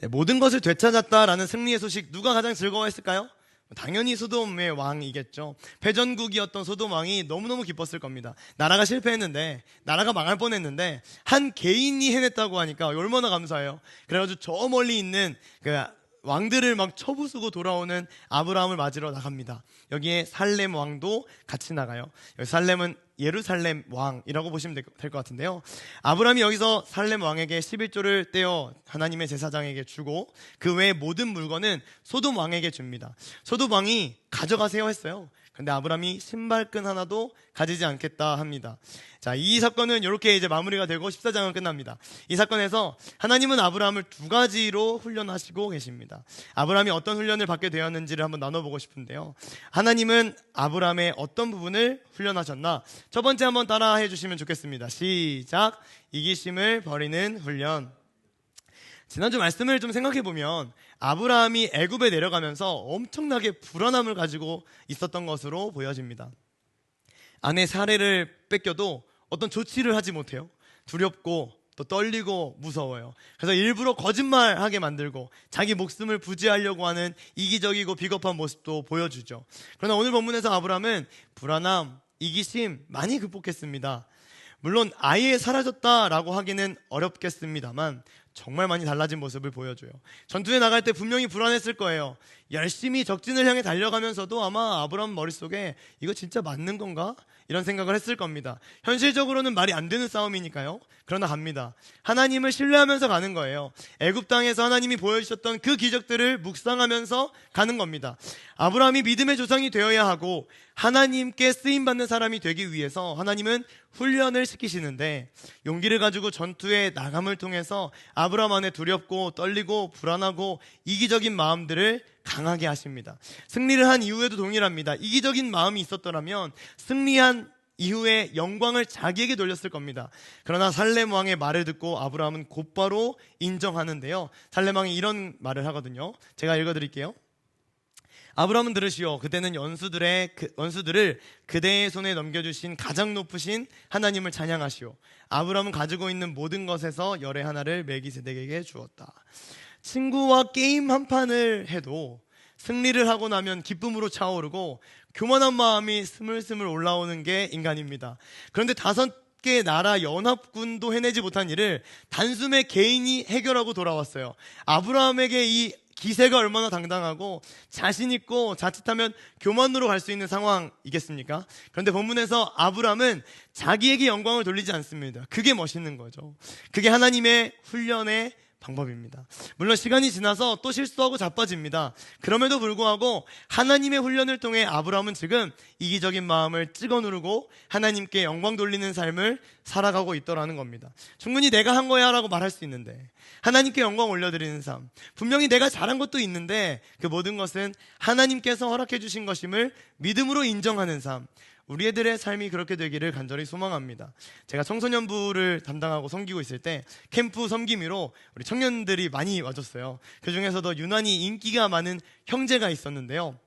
[SPEAKER 3] 모든 것을 되찾았다라는 승리의 소식, 누가 가장 즐거워했을까요? 당연히 소돔의 왕이겠죠. 패전국이었던 소돔 왕이 너무너무 기뻤을 겁니다. 나라가 실패했는데, 나라가 망할 뻔했는데 한 개인이 해냈다고 하니까 얼마나 감사해요. 그래가지고 저 멀리 있는 그 왕들을 막 쳐부수고 돌아오는 아브라함을 맞으러 나갑니다. 여기에 살렘 왕도 같이 나가요. 여기 살렘은 예루살렘 왕이라고 보시면 될 것 같은데요. 아브라함이 여기서 살렘 왕에게 11조를 떼어 하나님의 제사장에게 주고 그 외의 모든 물건은 소돔 왕에게 줍니다. 소돔 왕이 가져가세요 했어요. 근데 아브라함이 신발끈 하나도 가지지 않겠다 합니다. 자, 이 사건은 이렇게 이제 마무리가 되고 14장은 끝납니다. 이 사건에서 하나님은 아브라함을 2가지로 훈련하시고 계십니다. 아브라함이 어떤 훈련을 받게 되었는지를 한번 나눠보고 싶은데요. 하나님은 아브라함의 어떤 부분을 훈련하셨나? 첫 번째 한번 따라해 주시면 좋겠습니다. 시작. 이기심을 버리는 훈련. 지난주 말씀을 좀 생각해보면 아브라함이 애굽에 내려가면서 엄청나게 불안함을 가지고 있었던 것으로 보여집니다. 아내 사례를 뺏겨도 어떤 조치를 하지 못해요. 두렵고 또 떨리고 무서워요. 그래서 일부러 거짓말하게 만들고 자기 목숨을 부지하려고 하는 이기적이고 비겁한 모습도 보여주죠. 그러나 오늘 본문에서 아브라함은 불안함, 이기심 많이 극복했습니다. 물론 아예 사라졌다라고 하기는 어렵겠습니다만 정말 많이 달라진 모습을 보여줘요. 전투에 나갈 때 분명히 불안했을 거예요. 열심히 적진을 향해 달려가면서도 아마 아브라함 머릿속에 이거 진짜 맞는 건가? 이런 생각을 했을 겁니다. 현실적으로는 말이 안 되는 싸움이니까요. 그러나 갑니다. 하나님을 신뢰하면서 가는 거예요. 애굽 땅에서 하나님이 보여주셨던 그 기적들을 묵상하면서 가는 겁니다. 아브라함이 믿음의 조상이 되어야 하고 하나님께 쓰임받는 사람이 되기 위해서 하나님은 훈련을 시키시는데 용기를 가지고 전투에 나감을 통해서 아브라함 안에 두렵고 떨리고 불안하고 이기적인 마음들을 강하게 하십니다. 승리를 한 이후에도 동일합니다. 이기적인 마음이 있었더라면 승리한 이후에 영광을 자기에게 돌렸을 겁니다. 그러나 살렘 왕의 말을 듣고 아브라함은 곧바로 인정하는데요. 살렘 왕이 이런 말을 하거든요. 제가 읽어드릴게요. 아브라함은 들으시오. 그대는 원수들을 그대의 손에 넘겨주신 가장 높으신 하나님을 찬양하시오. 아브라함은 가지고 있는 모든 것에서 열의 하나를 멜기세덱에게 주었다. 친구와 게임 한 판을 해도 승리를 하고 나면 기쁨으로 차오르고 교만한 마음이 스물스물 올라오는 게 인간입니다. 그런데 5개 나라 연합군도 해내지 못한 일을 단숨에 개인이 해결하고 돌아왔어요. 아브라함에게 이 기세가 얼마나 당당하고 자신있고 자칫하면 교만으로 갈 수 있는 상황이겠습니까? 그런데 본문에서 아브라함은 자기에게 영광을 돌리지 않습니다. 그게 멋있는 거죠. 그게 하나님의 훈련의 방법입니다. 물론 시간이 지나서 또 실수하고 자빠집니다. 그럼에도 불구하고 하나님의 훈련을 통해 아브라함은 지금 이기적인 마음을 찍어 누르고 하나님께 영광 돌리는 삶을 살아가고 있더라는 겁니다. 충분히 내가 한 거야 라고 말할 수 있는데, 하나님께 영광 올려드리는 삶, 분명히 내가 잘한 것도 있는데 그 모든 것은 하나님께서 허락해 주신 것임을 믿음으로 인정하는 삶, 우리 애들의 삶이 그렇게 되기를 간절히 소망합니다. 제가 청소년부를 담당하고 섬기고 있을 때 캠프 섬김으로 우리 청년들이 많이 와줬어요. 그 중에서도 유난히 인기가 많은 형제가 있었는데요,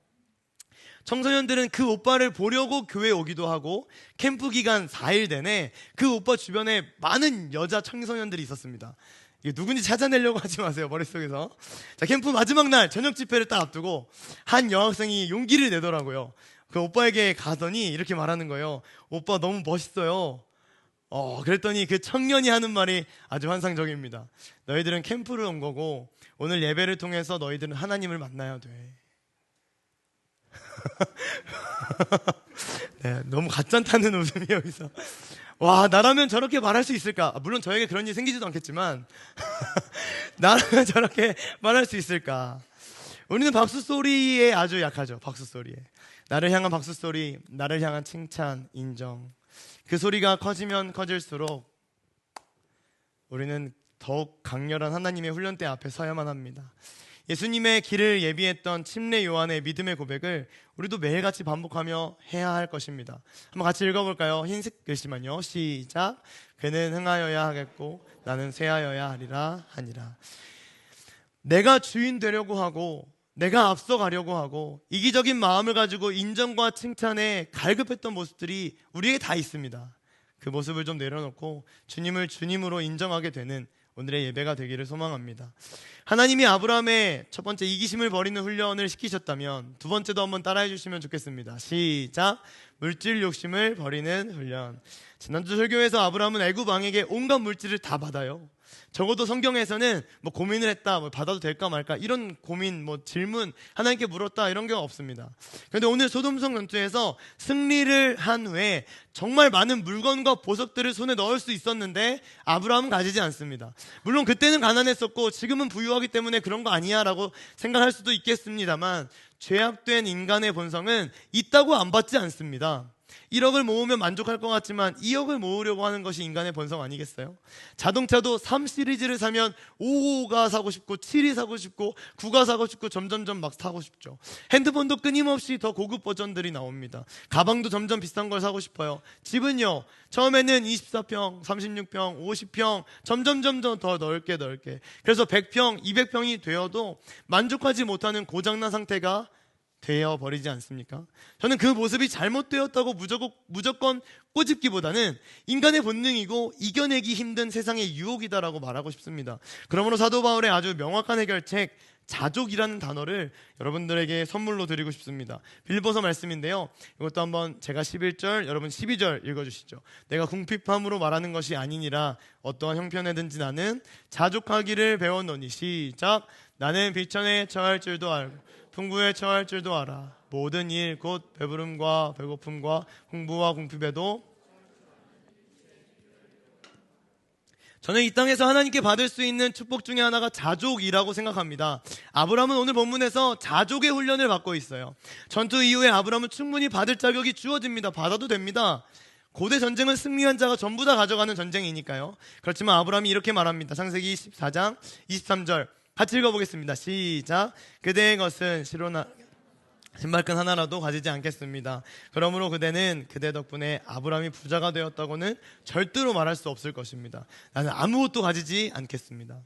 [SPEAKER 3] 청소년들은 그 오빠를 보려고 교회에 오기도 하고 캠프 기간 4일 내내 그 오빠 주변에 많은 여자 청소년들이 있었습니다. 이게 누군지 찾아내려고 하지 마세요, 머릿속에서. 자, 캠프 마지막 날 저녁 집회를 딱 앞두고 한 여학생이 용기를 내더라고요. 그 오빠에게 가더니 이렇게 말하는 거예요. 오빠 너무 멋있어요. 그랬더니 그 청년이 하는 말이 아주 환상적입니다. 너희들은 캠프를 온 거고 오늘 예배를 통해서 너희들은 하나님을 만나야 돼. 네, 너무 가짠타는 웃음이 여기서. 와, 나라면 저렇게 말할 수 있을까? 물론 저에게 그런 일이 생기지도 않겠지만 나라면 저렇게 말할 수 있을까? 우리는 박수 소리에 아주 약하죠. 박수 소리에. 나를 향한 박수 소리, 나를 향한 칭찬, 인정. 그 소리가 커지면 커질수록 우리는 더욱 강렬한 하나님의 훈련대 앞에 서야만 합니다. 예수님의 길을 예비했던 침례 요한의 믿음의 고백을 우리도 매일같이 반복하며 해야 할 것입니다. 한번 같이 읽어볼까요? 흰색 글씨만요. 시작. 그는 흥하여야 하겠고 나는 쇠하여야 하리라 하니라. 내가 주인 되려고 하고 내가 앞서가려고 하고 이기적인 마음을 가지고 인정과 칭찬에 갈급했던 모습들이 우리에게 다 있습니다. 그 모습을 좀 내려놓고 주님을 주님으로 인정하게 되는 오늘의 예배가 되기를 소망합니다. 하나님이 아브라함의 첫 번째 이기심을 버리는 훈련을 시키셨다면 두 번째도 한번 따라해 주시면 좋겠습니다. 시작. 물질 욕심을 버리는 훈련. 지난주 설교에서 아브라함은 애굽 왕에게 온갖 물질을 다 받아요. 적어도 성경에서는 뭐 고민을 했다, 뭐 받아도 될까 말까 이런 고민, 뭐 질문 하나님께 물었다 이런 게 없습니다. 그런데 오늘 소돔성 전투에서 승리를 한 후에 정말 많은 물건과 보석들을 손에 넣을 수 있었는데 아브라함은 가지지 않습니다. 물론 그때는 가난했었고 지금은 부유하기 때문에 그런 거 아니야 라고 생각할 수도 있겠습니다만 죄악된 인간의 본성은 있다고 안 받지 않습니다. 1억을 모으면 만족할 것 같지만 2억을 모으려고 하는 것이 인간의 본성 아니겠어요? 자동차도 3 시리즈를 사면 5가 사고 싶고 7이 사고 싶고 9가 사고 싶고 점점점 막 사고 싶죠. 핸드폰도 끊임없이 더 고급 버전들이 나옵니다. 가방도 점점 비싼 걸 사고 싶어요. 집은요, 처음에는 24평, 36평, 50평 점점 더 넓게 그래서 100평, 200평이 되어도 만족하지 못하는 고장난 상태가 되어버리지 않습니까? 저는 그 모습이 잘못되었다고 무조건 꼬집기보다는 인간의 본능이고 이겨내기 힘든 세상의 유혹이다라고 말하고 싶습니다. 그러므로 사도 바울의 아주 명확한 해결책 자족이라는 단어를 여러분들에게 선물로 드리고 싶습니다. 빌보서 말씀인데요, 이것도 한번 제가 11절 여러분 12절 읽어주시죠. 내가 궁핍함으로 말하는 것이 아니니라 어떠한 형편에든지 나는 자족하기를 배웠노니. 시작. 나는 비천에 처할 줄도 알고 풍부에 처할 줄도 알아. 모든 일 곧 배부름과 배고픔과 공부와 궁핍에도 저는 이 땅에서 하나님께 받을 수 있는 축복 중에 하나가 자족이라고 생각합니다. 아브라함은 오늘 본문에서 자족의 훈련을 받고 있어요. 전투 이후에 아브라함은 충분히 받을 자격이 주어집니다. 받아도 됩니다. 고대 전쟁은 승리한 자가 전부 다 가져가는 전쟁이니까요. 그렇지만 아브라함이 이렇게 말합니다. 창세기 14장 23절 같이 읽어보겠습니다. 시작. 그대의 것은 시로나 신발끈 하나라도 가지지 않겠습니다. 그러므로 그대는 그대 덕분에 아브라함이 부자가 되었다고는 절대로 말할 수 없을 것입니다. 나는 아무것도 가지지 않겠습니다.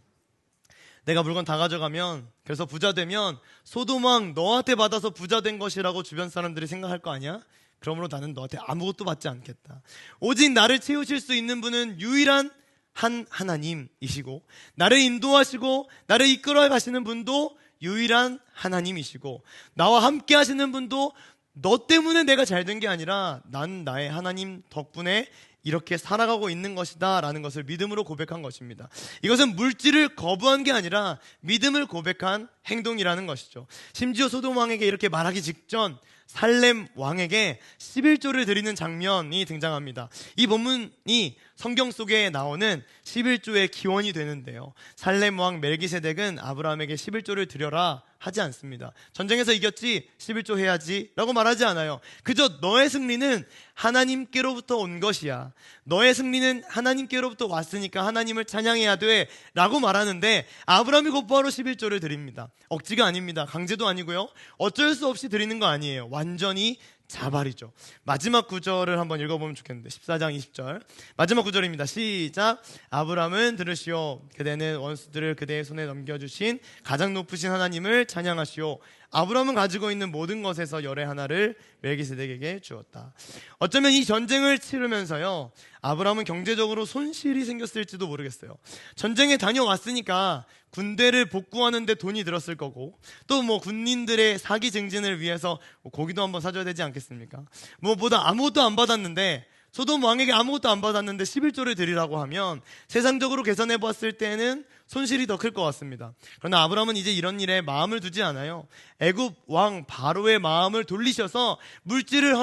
[SPEAKER 3] 내가 물건 다 가져가면, 그래서 부자 되면 소돔 왕 너한테 받아서 부자 된 것이라고 주변 사람들이 생각할 거 아니야? 그러므로 나는 너한테 아무것도 받지 않겠다. 오직 나를 채우실 수 있는 분은 유일한 한 하나님이시고, 나를 인도하시고 나를 이끌어 가시는 분도 유일한 하나님이시고, 나와 함께 하시는 분도 너 때문에 내가 잘 된 게 아니라 난 나의 하나님 덕분에 이렇게 살아가고 있는 것이다 라는 것을 믿음으로 고백한 것입니다. 이것은 물질을 거부한 게 아니라 믿음을 고백한 행동이라는 것이죠. 심지어 소돔 왕에게 이렇게 말하기 직전 살렘 왕에게 11조를 드리는 장면이 등장합니다. 이 본문이 성경 속에 나오는 11조의 기원이 되는데요. 살렘 왕 멜기세덱은 아브라함에게 11조를 드려라 하지 않습니다. 전쟁에서 이겼지 11조 해야지 라고 말하지 않아요. 그저 너의 승리는 하나님께로부터 온 것이야. 너의 승리는 하나님께로부터 왔으니까 하나님을 찬양해야 돼 라고 말하는데 아브라함이 곧바로 11조를 드립니다. 억지가 아닙니다. 강제도 아니고요. 어쩔 수 없이 드리는 거 아니에요. 완전히 자발이죠. 마지막 구절을 한번 읽어보면 좋겠는데 14장 20절 마지막 구절입니다. 시작. 아브라함은 들으시오. 그대는 원수들을 그대의 손에 넘겨주신 가장 높으신 하나님을 찬양하시오. 아브라함은 가지고 있는 모든 것에서 열의 하나를 멜기세덱에게 주었다. 어쩌면 이 전쟁을 치르면서요, 아브라함은 경제적으로 손실이 생겼을지도 모르겠어요. 전쟁에 다녀왔으니까 군대를 복구하는데 돈이 들었을 거고, 또 뭐 군인들의 사기 증진을 위해서 고기도 한번 사줘야 되지 않겠습니까? 무엇보다 아무것도 안 받았는데, 소돔 왕에게 아무것도 안 받았는데 11조를 드리라고 하면 세상적으로 계산해 봤을 때는 손실이 더 클 것 같습니다. 그러나 아브라함은 이제 이런 일에 마음을 두지 않아요. 애굽 왕 바로의 마음을 돌리셔서 물질을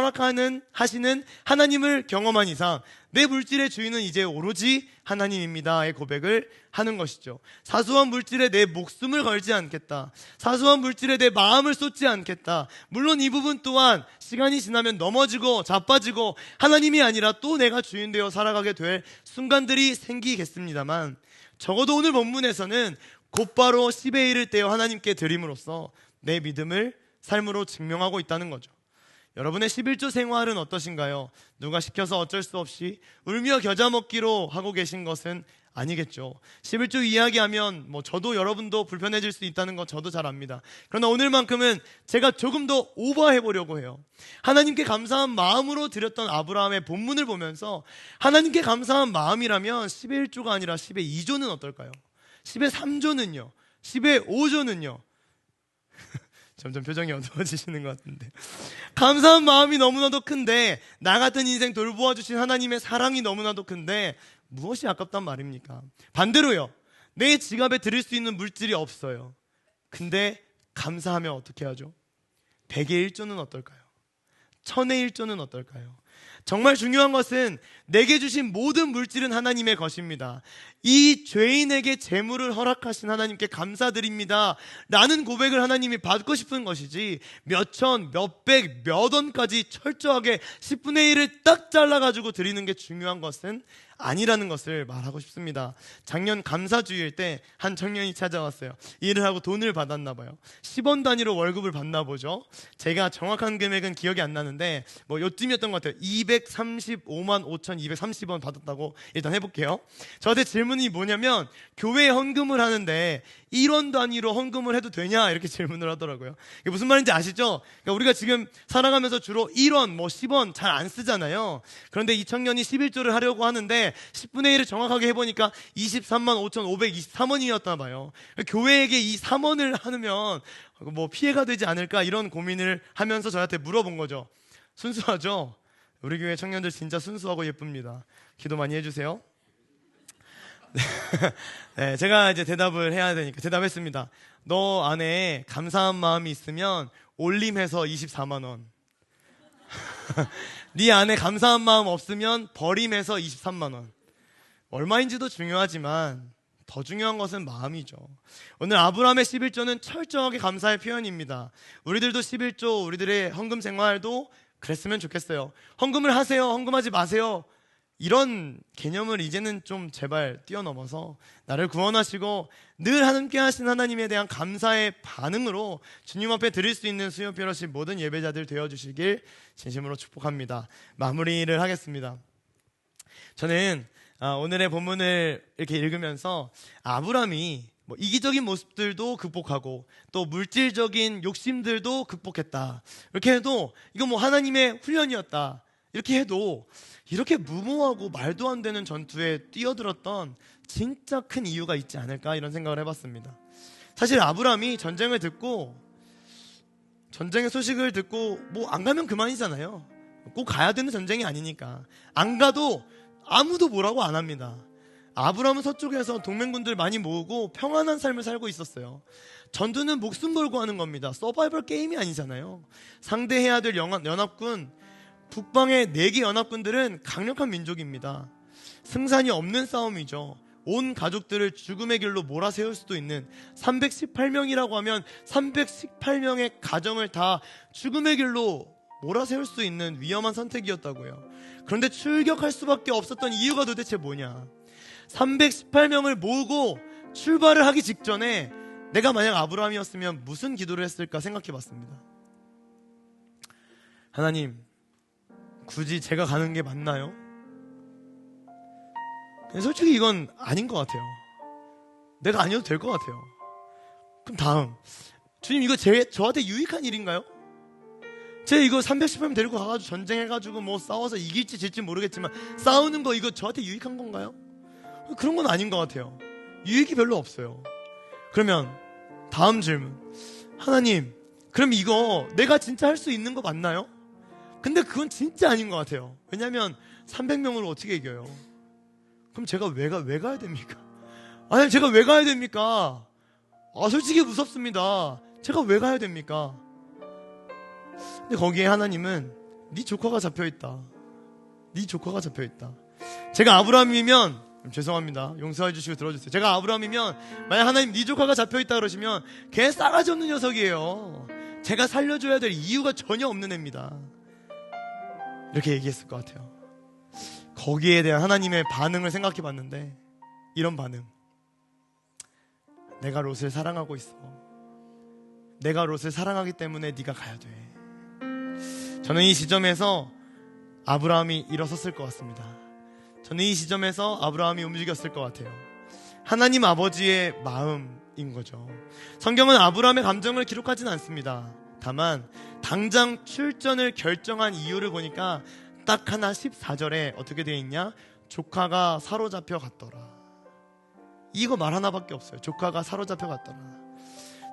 [SPEAKER 3] 하시는 하나님을 경험한 이상 내 물질의 주인은 이제 오로지 하나님입니다의 고백을 하는 것이죠. 사소한 물질에 내 목숨을 걸지 않겠다. 사소한 물질에 내 마음을 쏟지 않겠다. 물론 이 부분 또한 시간이 지나면 넘어지고 자빠지고 하나님이 아니라 또 내가 주인 되어 살아가게 될 순간들이 생기겠습니다만, 적어도 오늘 본문에서는 곧바로 10의 1을 떼어 하나님께 드림으로써 내 믿음을 삶으로 증명하고 있다는 거죠. 여러분의 11조 생활은 어떠신가요? 누가 시켜서 어쩔 수 없이 울며 겨자 먹기로 하고 계신 것은 아니겠죠. 11조 이야기하면 저도 여러분도 불편해질 수 있다는 거 저도 잘 압니다. 그러나 오늘만큼은 제가 조금 더 오버해보려고 해요. 하나님께 감사한 마음으로 드렸던 아브라함의 본문을 보면서 하나님께 감사한 마음이라면 10의 1조가 아니라 10의 2조는 어떨까요? 10의 3조는요? 10의 5조는요? 점점 표정이 어두워지시는 것 같은데, 감사한 마음이 너무나도 큰데, 나 같은 인생 돌보아 주신 하나님의 사랑이 너무나도 큰데 무엇이 아깝단 말입니까? 반대로요, 내 지갑에 드릴 수 있는 물질이 없어요. 근데 감사하면 어떻게 하죠? 100의 1조는 어떨까요? 1000의 1조는 어떨까요? 정말 중요한 것은 내게 주신 모든 물질은 하나님의 것입니다. 이 죄인에게 재물을 허락하신 하나님께 감사드립니다 라는 고백을 하나님이 받고 싶은 것이지, 몇천, 몇백, 몇 원까지 철저하게 10분의 1을 딱 잘라가지고 드리는 게 중요한 것은 아니라는 것을 말하고 싶습니다. 작년 감사주의일 때 한 청년이 찾아왔어요. 일을 하고 돈을 받았나 봐요. 10원 단위로 월급을 받나 보죠. 제가 정확한 금액은 기억이 안 나는데 요쯤이었던 것 같아요. 235만 5,230원 받았다고 일단 해볼게요. 저한테 질문이 뭐냐면, 교회에 헌금을 하는데 1원 단위로 헌금을 해도 되냐 이렇게 질문을 하더라고요. 이게 무슨 말인지 아시죠? 그러니까 우리가 지금 살아가면서 주로 1원, 10원 잘 안 쓰잖아요. 그런데 이 청년이 11조를 하려고 하는데 10분의 1을 정확하게 해보니까 23만 5,523원이었나 봐요. 교회에게 이 3원을 하면 피해가 되지 않을까 이런 고민을 하면서 저한테 물어본 거죠. 순수하죠? 우리 교회 청년들 진짜 순수하고 예쁩니다. 기도 많이 해주세요. 네, 제가 이제 대답을 해야 되니까 대답했습니다. 너 안에 감사한 마음이 있으면 올림해서 24만 원. 네 안에 감사한 마음 없으면 버림해서 23만 원. 얼마인지도 중요하지만 더 중요한 것은 마음이죠. 오늘 아브라함의 11조는 철저하게 감사의 표현입니다. 우리들도 11조, 우리들의 헌금 생활도 그랬으면 좋겠어요. 헌금을 하세요, 헌금하지 마세요, 이런 개념을 이제는 좀 제발 뛰어넘어서 나를 구원하시고 늘 함께 하신 하나님에 대한 감사의 반응으로 주님 앞에 드릴 수 있는 수요 피러십 모든 예배자들 되어주시길 진심으로 축복합니다. 마무리를 하겠습니다. 저는 오늘의 본문을 이렇게 읽으면서 아브라함이 이기적인 모습들도 극복하고 또 물질적인 욕심들도 극복했다, 이렇게 해도 이거 하나님의 훈련이었다, 이렇게 해도 이렇게 무모하고 말도 안 되는 전투에 뛰어들었던 진짜 큰 이유가 있지 않을까, 이런 생각을 해봤습니다. 사실 아브라함이 전쟁의 소식을 듣고 안 가면 그만이잖아요. 꼭 가야 되는 전쟁이 아니니까. 안 가도 아무도 뭐라고 안 합니다. 아브라함은 서쪽에서 동맹군들 많이 모으고 평안한 삶을 살고 있었어요. 전투는 목숨 걸고 하는 겁니다. 서바이벌 게임이 아니잖아요. 상대해야 될 연합군, 북방의 4개 연합군들은 강력한 민족입니다. 승산이 없는 싸움이죠. 온 가족들을 죽음의 길로 몰아세울 수도 있는 318명이라고 하면 318명의 가정을 다 죽음의 길로 몰아세울 수 있는 위험한 선택이었다고요. 그런데 출격할 수밖에 없었던 이유가 도대체 뭐냐? 318명을 모으고 출발을 하기 직전에 내가 만약 아브라함이었으면 무슨 기도를 했을까 생각해 봤습니다. 하나님, 굳이 제가 가는 게 맞나요? 솔직히 이건 아닌 것 같아요. 내가 아니어도 될 것 같아요. 그럼 다음, 주님, 이거 저한테 유익한 일인가요? 제가 이거 318명 데리고 가가지고 전쟁해가지고 뭐 싸워서 이길지 질지 모르겠지만 싸우는 거 이거 저한테 유익한 건가요? 그런 건 아닌 것 같아요. 유익이 별로 없어요. 그러면 다음 질문, 하나님, 그럼 이거 내가 진짜 할 수 있는 거 맞나요? 근데 그건 진짜 아닌 것 같아요. 왜냐면 300명으로 어떻게 이겨요? 그럼 제가 왜 가야 됩니까? 아니, 제가 왜 가야 됩니까? 솔직히 무섭습니다. 제가 왜 가야 됩니까? 근데 거기에 하나님은 네 조카가 잡혀있다. 네 조카가 잡혀있다. 제가 아브라함이면, 죄송합니다, 용서해 주시고 들어주세요. 제가 아브라함이면 만약 하나님 네 조카가 잡혀있다 그러시면 걔 싸가지 없는 녀석이에요. 제가 살려줘야 될 이유가 전혀 없는 애입니다. 이렇게 얘기했을 것 같아요. 거기에 대한 하나님의 반응을 생각해 봤는데 이런 반응. 내가 롯을 사랑하고 있어. 내가 롯을 사랑하기 때문에 네가 가야 돼. 저는 이 지점에서 아브라함이 일어섰을 것 같습니다. 저는 이 지점에서 아브라함이 움직였을 것 같아요. 하나님 아버지의 마음인 거죠. 성경은 아브라함의 감정을 기록하진 않습니다. 다만 당장 출전을 결정한 이유를 보니까 딱 하나 14절에 어떻게 되어 있냐? 조카가 사로잡혀 갔더라. 이거 말 하나밖에 없어요. 조카가 사로잡혀 갔더라.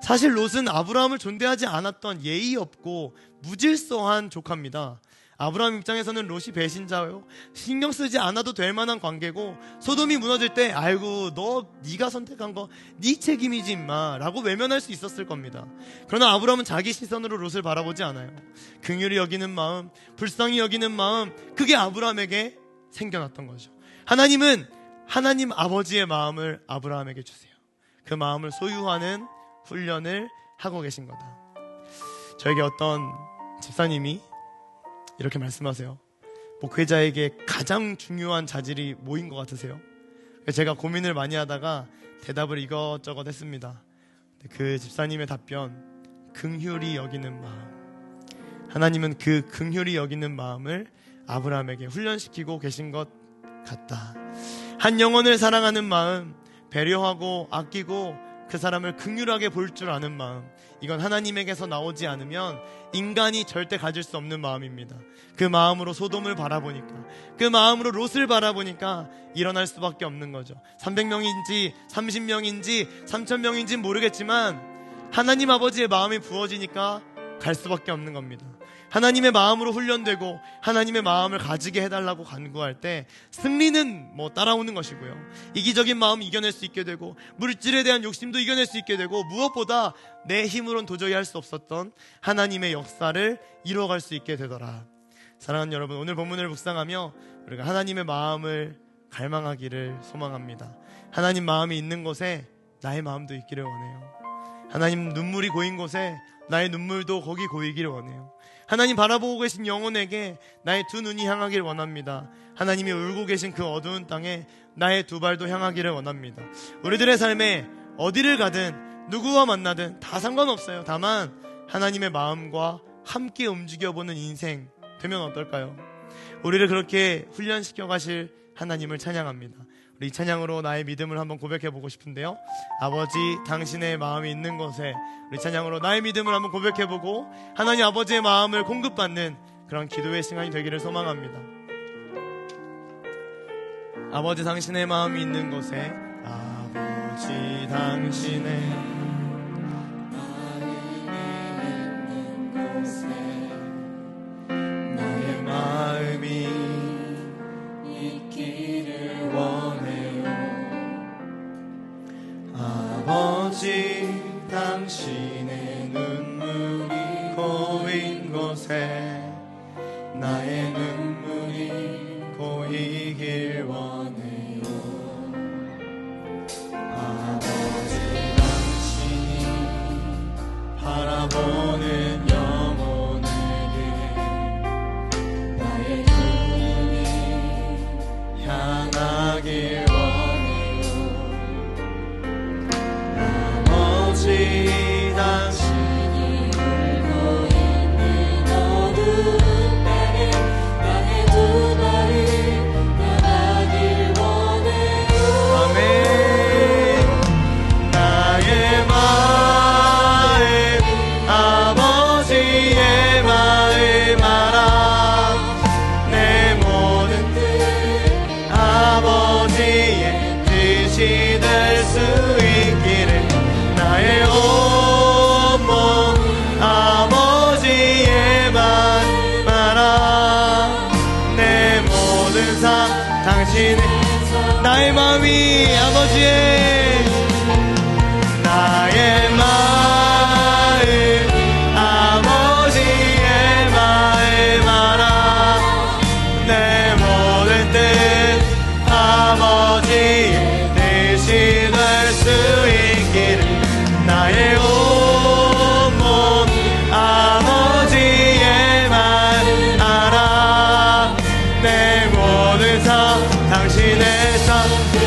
[SPEAKER 3] 사실 롯은 아브라함을 존대하지 않았던 예의 없고 무질서한 조카입니다. 아브라함 입장에서는 롯이 배신자요, 신경 쓰지 않아도 될 만한 관계고, 소돔이 무너질 때 아이고 네가 선택한 거 네 책임이지 임마 라고 외면할 수 있었을 겁니다. 그러나 아브라함은 자기 시선으로 롯을 바라보지 않아요. 긍휼히 여기는 마음, 불쌍히 여기는 마음, 그게 아브라함에게 생겨났던 거죠. 하나님은 하나님 아버지의 마음을 아브라함에게 주세요. 그 마음을 소유하는 훈련을 하고 계신 거다. 저에게 어떤 집사님이 이렇게 말씀하세요. 목회자에게 가장 중요한 자질이 뭐인 것 같으세요? 제가 고민을 많이 하다가 대답을 이것저것 했습니다. 그 집사님의 답변, 긍휼히 여기는 마음. 하나님은 그 긍휼히 여기는 마음을 아브라함에게 훈련시키고 계신 것 같다. 한 영혼을 사랑하는 마음, 배려하고 아끼고 그 사람을 긍휼하게 볼 줄 아는 마음, 이건 하나님에게서 나오지 않으면 인간이 절대 가질 수 없는 마음입니다. 그 마음으로 소돔을 바라보니까, 그 마음으로 롯을 바라보니까 일어날 수밖에 없는 거죠. 300명인지 30명인지 3000명인지 모르겠지만 하나님 아버지의 마음이 부어지니까 갈 수밖에 없는 겁니다. 하나님의 마음으로 훈련되고 하나님의 마음을 가지게 해달라고 간구할 때 승리는 따라오는 것이고요, 이기적인 마음 이겨낼 수 있게 되고, 물질에 대한 욕심도 이겨낼 수 있게 되고, 무엇보다 내 힘으로는 도저히 할 수 없었던 하나님의 역사를 이루어갈 수 있게 되더라. 사랑하는 여러분, 오늘 본문을 묵상하며 우리가 하나님의 마음을 갈망하기를 소망합니다. 하나님 마음이 있는 곳에 나의 마음도 있기를 원해요. 하나님 눈물이 고인 곳에 나의 눈물도 거기 고이기를 원해요. 하나님 바라보고 계신 영혼에게 나의 두 눈이 향하길 원합니다. 하나님이 울고 계신 그 어두운 땅에 나의 두 발도 향하기를 원합니다. 우리들의 삶에 어디를 가든 누구와 만나든 다 상관없어요. 다만 하나님의 마음과 함께 움직여보는 인생 되면 어떨까요? 우리를 그렇게 훈련시켜 가실 하나님을 찬양합니다. 우리 이 찬양으로 나의 믿음을 한번 고백해보고 싶은데요, 아버지 당신의 마음이 있는 곳에, 우리 찬양으로 나의 믿음을 한번 고백해보고 하나님 아버지의 마음을 공급받는 그런 기도의 시간이 되기를 소망합니다. 아버지 당신의 마음이 있는 곳에, 아버지 당신의 마음이 있는 곳에 나의 마음이 있기를 원해요. 당신의 눈물이 고인 곳에 나의 눈물이 고이길 원해요. 아버지 당신이 바라보는 영혼에게 나의 눈이 향하길 원해요. 아버지 당신이 울고 있는 어두운 땅에 나의 두 발을 나가길 원해요. 아멘. 나의 마음 아버지의 마음 알아. 내 모든 뜻 아버지의 뜻이 될 수 있기를. 나의 온몸 아버지의 마음 알아. 내 모든 삶 당신의 나의 마음이 아버지의 나의 마음 아버지의 마음 알아. 내 모든 뜻 아버지의 뜻이 될 수 있기를. 나의 온몸 아버지의 말 알아. 내 모든 삶 당신의 삶.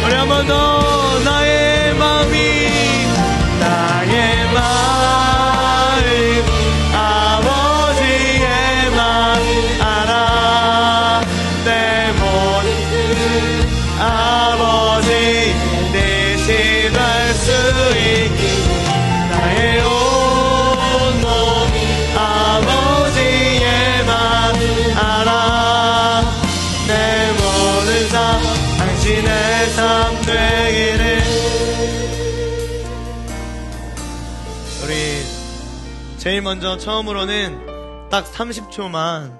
[SPEAKER 3] 우리 한 번 더. 나의 마음이 나의 마음 아버지의 말 알아. 내 모든 뜻 아버지의 뜻이 될 수 있기. 나의 온몸 아버지의 맘 알아. 내 모든 삶 당신의 삶 되기를. 우리 제일 먼저 처음으로는 딱 30초만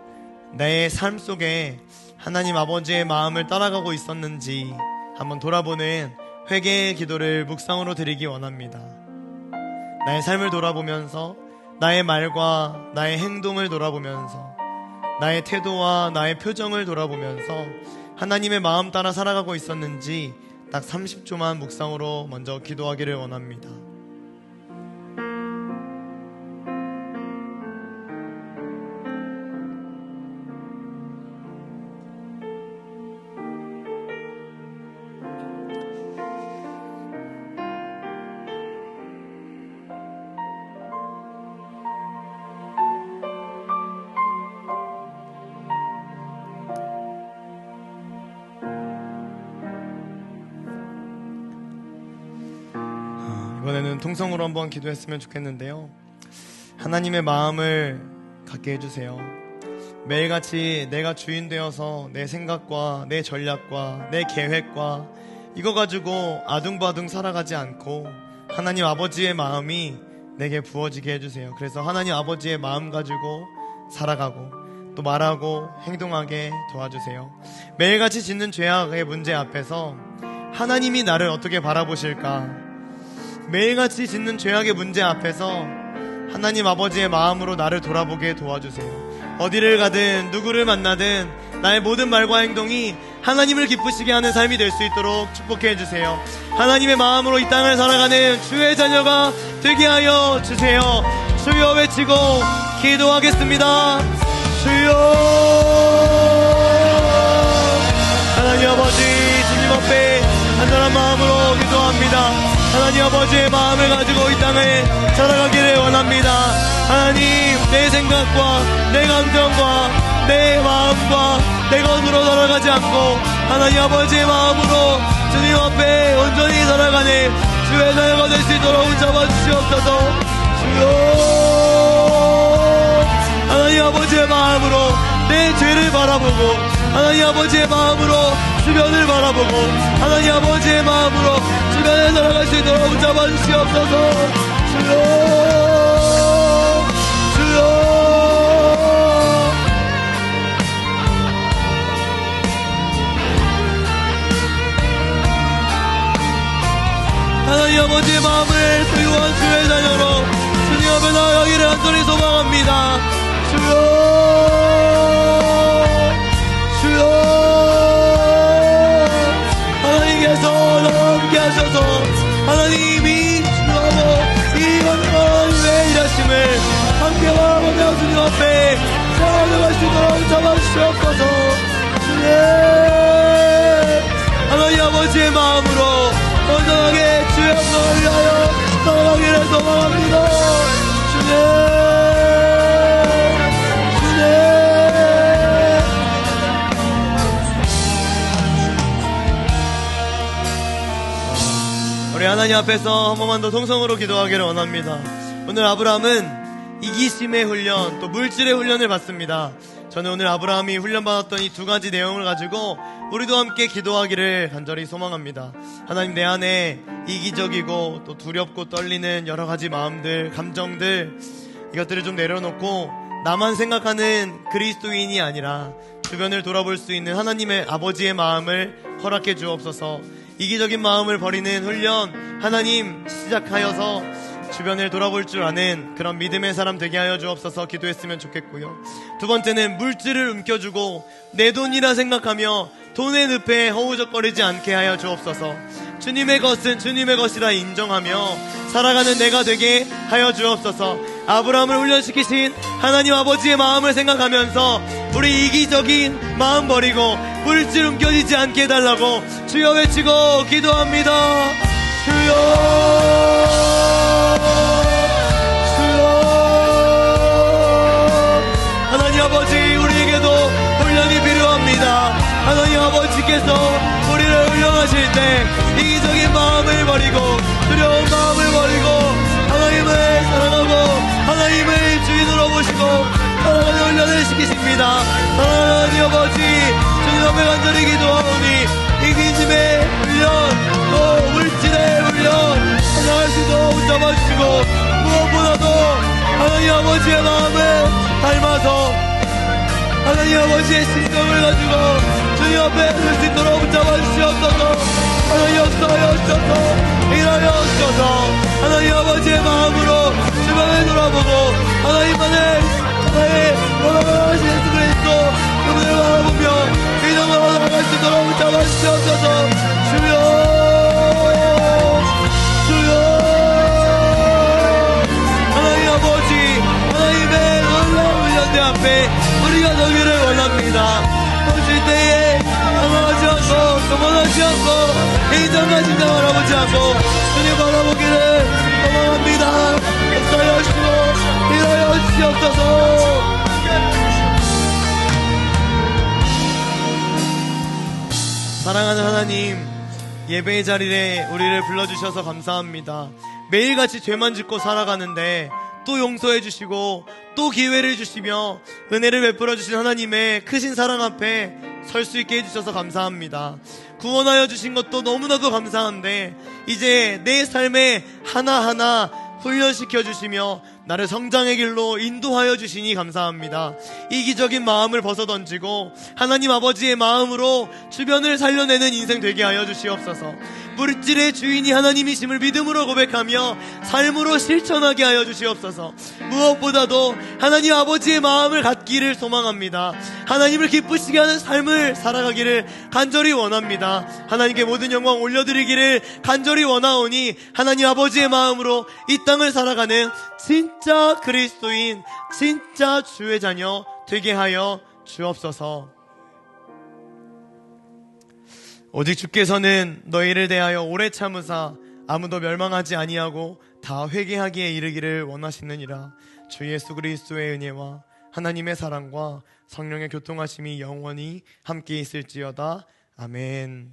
[SPEAKER 3] 내 삶 속에 하나님 아버지의 마음을 따라가고 있었는지 한번 돌아보는 회개의 기도를 묵상으로 드리기 원합니다. 나의 삶을 돌아보면서 나의 말과 나의 행동을 돌아보면서 나의 태도와 나의 표정을 돌아보면서 하나님의 마음 따라 살아가고 있었는지 딱 30초만 묵상으로 먼저 기도하기를 원합니다. 이번에는 통성으로 한번 기도했으면 좋겠는데요. 하나님의 마음을 갖게 해주세요. 매일같이 내가 주인 되어서 내 생각과 내 전략과 내 계획과 이거 가지고 아둥바둥 살아가지 않고 하나님 아버지의 마음이 내게 부어지게 해주세요. 그래서 하나님 아버지의 마음 가지고 살아가고 또 말하고 행동하게 도와주세요. 매일같이 짓는 죄악의 문제 앞에서 하나님이 나를 어떻게 바라보실까? 매일같이 짓는 죄악의 문제 앞에서 하나님 아버지의 마음으로 나를 돌아보게 도와주세요. 어디를 가든 누구를 만나든 나의 모든 말과 행동이 하나님을 기쁘시게 하는 삶이 될 수 있도록 축복해 주세요. 하나님의 마음으로 이 땅을 살아가는 주의 자녀가 되게 하여 주세요. 주여 외치고 기도하겠습니다. 주여. 하나님 아버지 주님 앞에 간절한 마음으로 기도합니다. 하나님 아버지의 마음을 가지고 이 땅을 살아가기를 원합니다. 하나님, 내 생각과 내 감정과 내 마음과 내 것으로 살아가지 않고 하나님 아버지의 마음으로 주님 앞에 온전히 살아가는 주의 자녀가 될 수 있도록 잡아주시옵소서. 주여. 하나님 아버지의 마음으로 내 죄를 바라보고 하나님 아버지의 마음으로 주변을 바라보고 하나님 아버지의 마음으로 주변에 살아갈 수 있도록 잡아주시옵소서. 주여. 주여. 하나님 아버지의 마음을 소유한 주의 자녀로 주님 앞에 나아가기를 간절히 소망합니다. 주여, 주여, 하나님께서 나와 함께 하셔서 하나님이 주여서 이건 하나님의 일하심을 함께 바라보며 주님 앞에 나아갈 수 있도록 잡아주시옵소서. 주님, 하나님 아버지의 마음으로 온전하게 주의 영광을 위하여 나아가기를 소망합니다. 주님, 주님. 우리 하나님 앞에서 한 번만 더 통성으로 기도하기를 원합니다. 오늘 아브라함은 이기심의 훈련, 또 물질의 훈련을 받습니다. 저는 오늘 아브라함이 훈련받았던 이 두 가지 내용을 가지고 우리도 함께 기도하기를 간절히 소망합니다. 하나님, 내 안에 이기적이고 또 두렵고 떨리는 여러 가지 마음들, 감정들, 이것들을 좀 내려놓고 나만 생각하는 그리스도인이 아니라 주변을 돌아볼 수 있는 하나님의 아버지의 마음을 허락해 주옵소서. 이기적인 마음을 버리는 훈련 하나님 시작하여서 주변을 돌아볼 줄 아는 그런 믿음의 사람 되게 하여 주옵소서. 기도했으면 좋겠고요. 두 번째는 물질을 움켜주고 내 돈이라 생각하며 돈의 늪에 허우적거리지 않게 하여 주옵소서. 주님의 것은 주님의 것이라 인정하며 살아가는 내가 되게 하여 주옵소서. 아브라함을 훈련시키신 하나님 아버지의 마음을 생각하면서 우리 이기적인 마음 버리고 물질 움켜쥐지 않게 해달라고 주여 외치고 기도합니다. 주여, 하나님 아버지, 우리에게도 훈련이 필요합니다. 하나님 아버지께서 우리를 훈련하실 때 이기적인 마음을 버리고 두려운 마음을 버리고 하나님을 사랑하고 하나님을 주인으로 모시고 사랑하는 훈련을 시키십니다. 하나님 아버지, 주님 앞에 간절히 기도하오니 이기심의 훈련, 또 물질의 훈련 하나할 수 있도록 붙잡아주시고 무엇보다도 하나님 아버지의 마음을 닮아서 하나님 아버지의 심정을 가지고 주님 앞에 설 수 있도록 붙잡아 주시옵소서. 하나님 역사하여 주셔서 일하여 주셔서 하나님 아버지의 마음으로 주변을 돌아보고 하나님만의 나의 원하신 예수 그리스도 그분을 바라보며 믿음으로 나아갈 수 있도록 붙잡아 주시옵소서. 주여, 하나님 아버지, 하나님의 놀라운 훈련대 앞에 우리가 서기를 원합니다. 멈출 때에 당황하지 않고 도망하지 않고 인정과 진정 바라보지 않고 주님 바라보기를 소망합니다. 역사하여 주시고 일하여 주시옵소서. 사랑하는 하나님, 예배의 자리에 우리를 불러주셔서 감사합니다. 매일같이 죄만 짓고 살아가는데 또 용서해 주시고 또 기회를 주시며 은혜를 베풀어 주신 하나님의 크신 사랑 앞에 설 수 있게 해주셔서 감사합니다. 구원하여 주신 것도 너무나도 감사한데 이제 내 삶에 하나하나 훈련시켜 주시며 나를 성장의 길로 인도하여 주시니 감사합니다. 이기적인 마음을 벗어던지고 하나님 아버지의 마음으로 주변을 살려내는 인생 되게 하여 주시옵소서. 물질의 주인이 하나님이심을 믿음으로 고백하며 삶으로 실천하게 하여 주시옵소서. 무엇보다도 하나님 아버지의 마음을 갖기를 소망합니다. 하나님을 기쁘시게 하는 삶을 살아가기를 간절히 원합니다. 하나님께 모든 영광 올려드리기를 간절히 원하오니 하나님 아버지의 마음으로 이 땅을 살아가는 진짜 그리스도인, 진짜 주의 자녀 되게 하여 주옵소서. 오직 주께서는 너희를 대하여 오래 참으사 아무도 멸망하지 아니하고 다 회개하기에 이르기를 원하시느니라. 주 예수 그리스도의 은혜와 하나님의 사랑과 성령의 교통하심이 영원히 함께 있을지어다. 아멘.